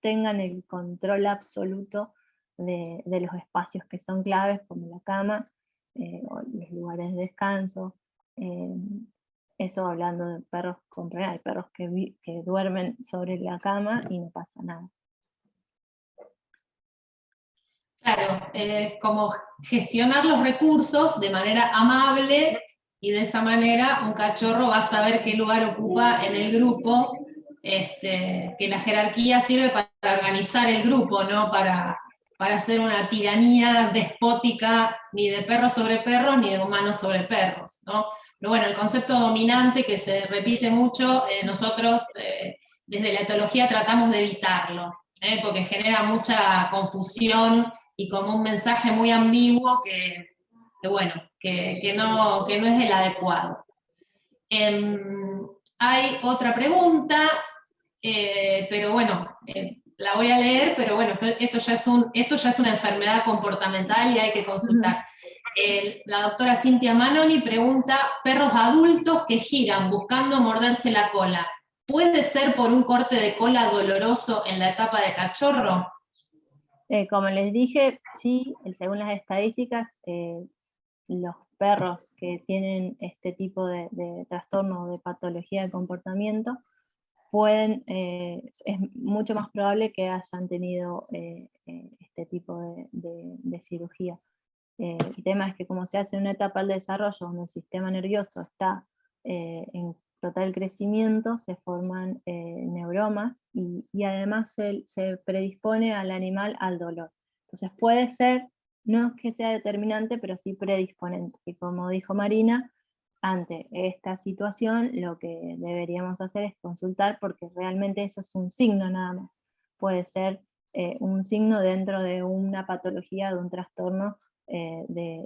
tengan el control absoluto de los espacios que son claves, como la cama, o los lugares de descanso. Eso hablando de perros con hay perros que duermen sobre la cama y no pasa nada. Claro, como gestionar los recursos de manera amable, y de esa manera un cachorro va a saber qué lugar ocupa en el grupo, que la jerarquía sirve para organizar el grupo, no para hacer una tiranía despótica, ni de perros sobre perros, ni de humanos sobre perros, ¿no? Pero bueno, el concepto dominante que se repite mucho, nosotros desde la etología tratamos de evitarlo, porque genera mucha confusión y como un mensaje muy ambiguo que no es el adecuado. Hay otra pregunta, pero bueno, la voy a leer, pero bueno, esto ya es una enfermedad comportamental y hay que consultar. La doctora Cintia Manoni pregunta: perros adultos que giran buscando morderse la cola, ¿puede ser por un corte de cola doloroso en la etapa de cachorro? Como les dije, sí, según las estadísticas, los perros que tienen este tipo de trastorno o de patología de comportamiento es mucho más probable que hayan tenido este tipo de cirugía. El tema es que como se hace en una etapa del desarrollo donde el sistema nervioso está en total crecimiento, se forman neuromas y además se predispone al animal al dolor. Entonces puede ser, no es que sea determinante, pero sí predisponente. Y como dijo Marina, ante esta situación lo que deberíamos hacer es consultar, porque realmente eso es un signo nada más. Puede ser un signo dentro de una patología, de un trastorno de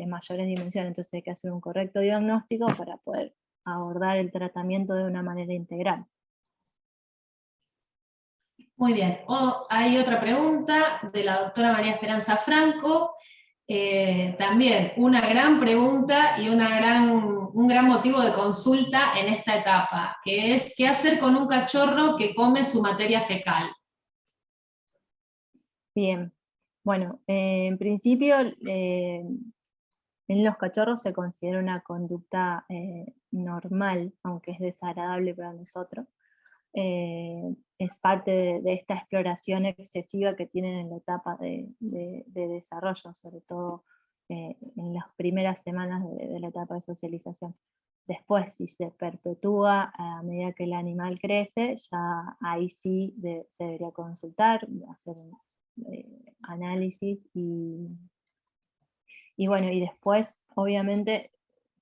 mayores dimensiones. Entonces hay que hacer un correcto diagnóstico para poder abordar el tratamiento de una manera integral. Muy bien. Hay otra pregunta de la doctora María Esperanza Franco. También una gran pregunta y un gran motivo de consulta en esta etapa, que es: ¿qué hacer con un cachorro que come su materia fecal? Bien, bueno, en principio en los cachorros se considera una conducta normal, aunque es desagradable para nosotros. Es parte de esta exploración excesiva que tienen en la etapa de desarrollo, sobre todo en las primeras semanas de la etapa de socialización. Después, si se perpetúa a medida que el animal crece, ya ahí sí se debería consultar, hacer análisis y bueno, y después, obviamente,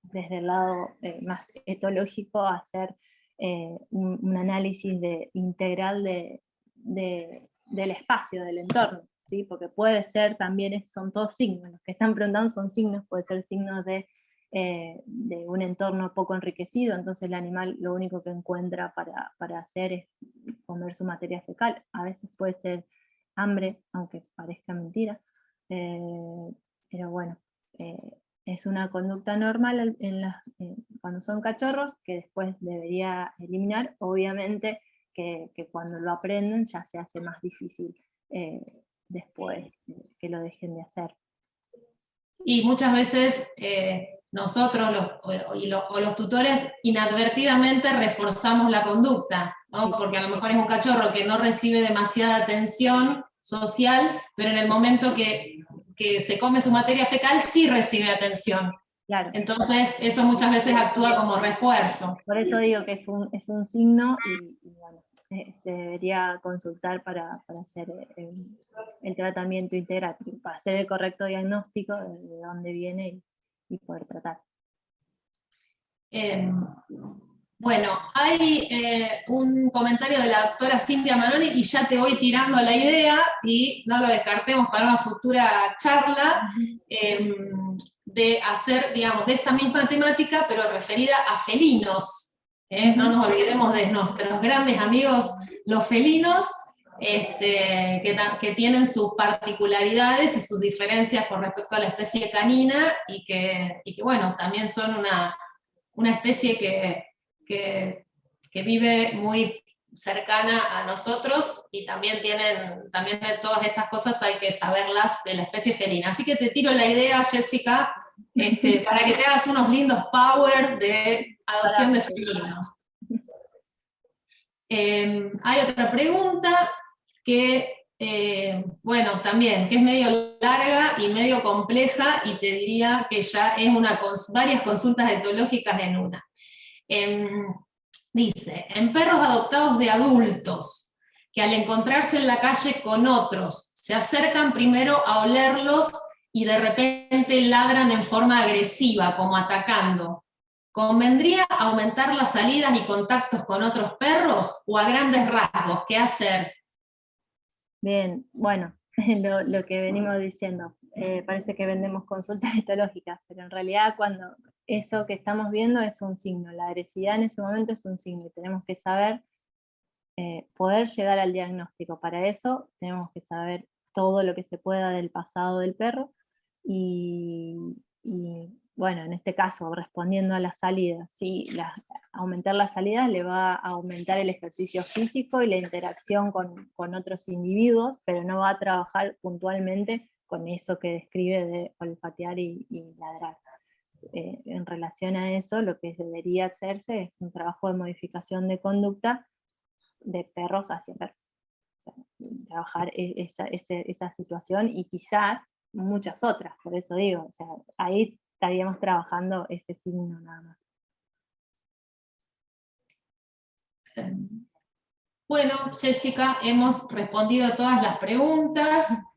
desde el lado más etológico, hacer un análisis integral del espacio, del entorno, ¿sí? Porque puede ser también, son todos signos, los que están preguntando son signos, puede ser signos de de un entorno poco enriquecido, entonces el animal lo único que encuentra para hacer es comer su materia fecal. A veces puede ser hambre, aunque parezca mentira, pero bueno, es una conducta normal cuando son cachorros, que después debería eliminar. Obviamente que cuando lo aprenden ya se hace más difícil después que lo dejen de hacer. Y muchas veces nosotros o los tutores inadvertidamente reforzamos la conducta, ¿no? Porque a lo mejor es un cachorro que no recibe demasiada atención social, pero en el momento que se come su materia fecal sí recibe atención. Claro. Entonces eso muchas veces actúa como refuerzo. Por eso digo que es un signo y bueno, se debería consultar para hacer el tratamiento integral, para hacer el correcto diagnóstico de dónde viene y poder tratar. Bueno, hay un comentario de la doctora Cintia Manoni y ya te voy tirando la idea y no lo descartemos para una futura charla, de hacer, digamos, de esta misma temática, pero referida a felinos. No nos olvidemos de nuestros grandes amigos los felinos, que tienen sus particularidades y sus diferencias con respecto a la especie canina, y que bueno, también son una especie que vive muy cercana a nosotros, y también de todas estas cosas hay que saberlas de la especie felina. Así que te tiro la idea, Jessica, para que te hagas unos lindos power de adopción de felinos. Hay otra pregunta que, bueno, también, que es medio larga y medio compleja, y te diría que ya es varias consultas etológicas en una. Dice, en perros adoptados de adultos, que al encontrarse en la calle con otros, se acercan primero a olerlos y de repente ladran en forma agresiva, como atacando, ¿convendría aumentar las salidas y contactos con otros perros, o a grandes rasgos, qué hacer? Bien, bueno, lo que venimos diciendo, parece que vendemos consultas etológicas, pero en realidad cuando eso que estamos viendo es un signo, la agresividad en ese momento es un signo, y tenemos que saber poder llegar al diagnóstico. Para eso tenemos que saber todo lo que se pueda del pasado del perro, y bueno, en este caso, respondiendo a las salidas, sí, aumentar las salidas le va a aumentar el ejercicio físico y la interacción con otros individuos, pero no va a trabajar puntualmente con eso que describe de olfatear y ladrar. En relación a eso, lo que debería hacerse es un trabajo de modificación de conducta de perros hacia perros. O sea, trabajar esa situación y quizás muchas otras, por eso digo, o sea, ahí estaríamos trabajando ese signo nada más. Bueno, Jessica, hemos respondido todas las preguntas. Bueno.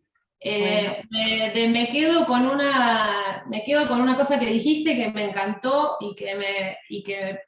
Me quedo con una cosa que dijiste que me encantó, y que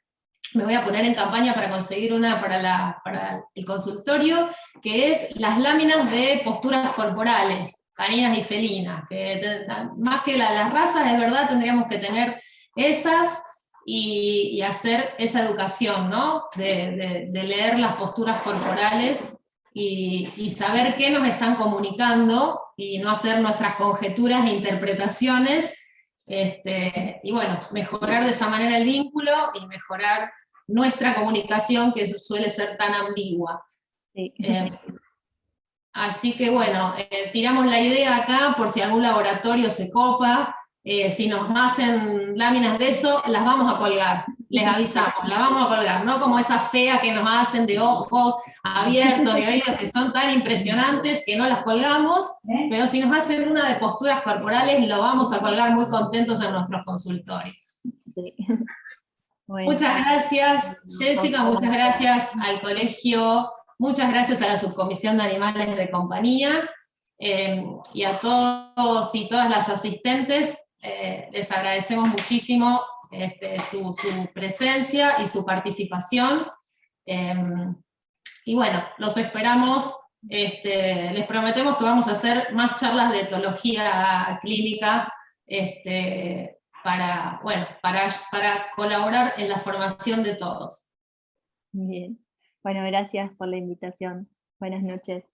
me voy a poner en campaña para conseguir una para el consultorio, que es las láminas de posturas corporales, caninas y felinas, que más que las razas, es verdad, tendríamos que tener esas y hacer esa educación, ¿no? De leer las posturas corporales y saber qué nos están comunicando, y no hacer nuestras conjeturas e interpretaciones, y bueno, mejorar de esa manera el vínculo y mejorar nuestra comunicación, que suele ser tan ambigua. Sí. Así que bueno, tiramos la idea acá por si algún laboratorio se copa. Si nos hacen láminas de eso, las vamos a colgar, les avisamos, las vamos a colgar, no como esa fea que nos hacen de ojos abiertos y oídos, que son tan impresionantes que no las colgamos, pero si nos hacen una de posturas corporales, lo vamos a colgar muy contentos en nuestros consultorios. Sí. Bueno. Muchas gracias, Jessica, muchas gracias al colegio, muchas gracias a la Subcomisión de Animales de Compañía, y a todos y todas las asistentes. Les agradecemos muchísimo su presencia y su participación, y bueno, los esperamos, les prometemos que vamos a hacer más charlas de etología clínica para colaborar en la formación de todos. Bien. Bueno, gracias por la invitación. Buenas noches.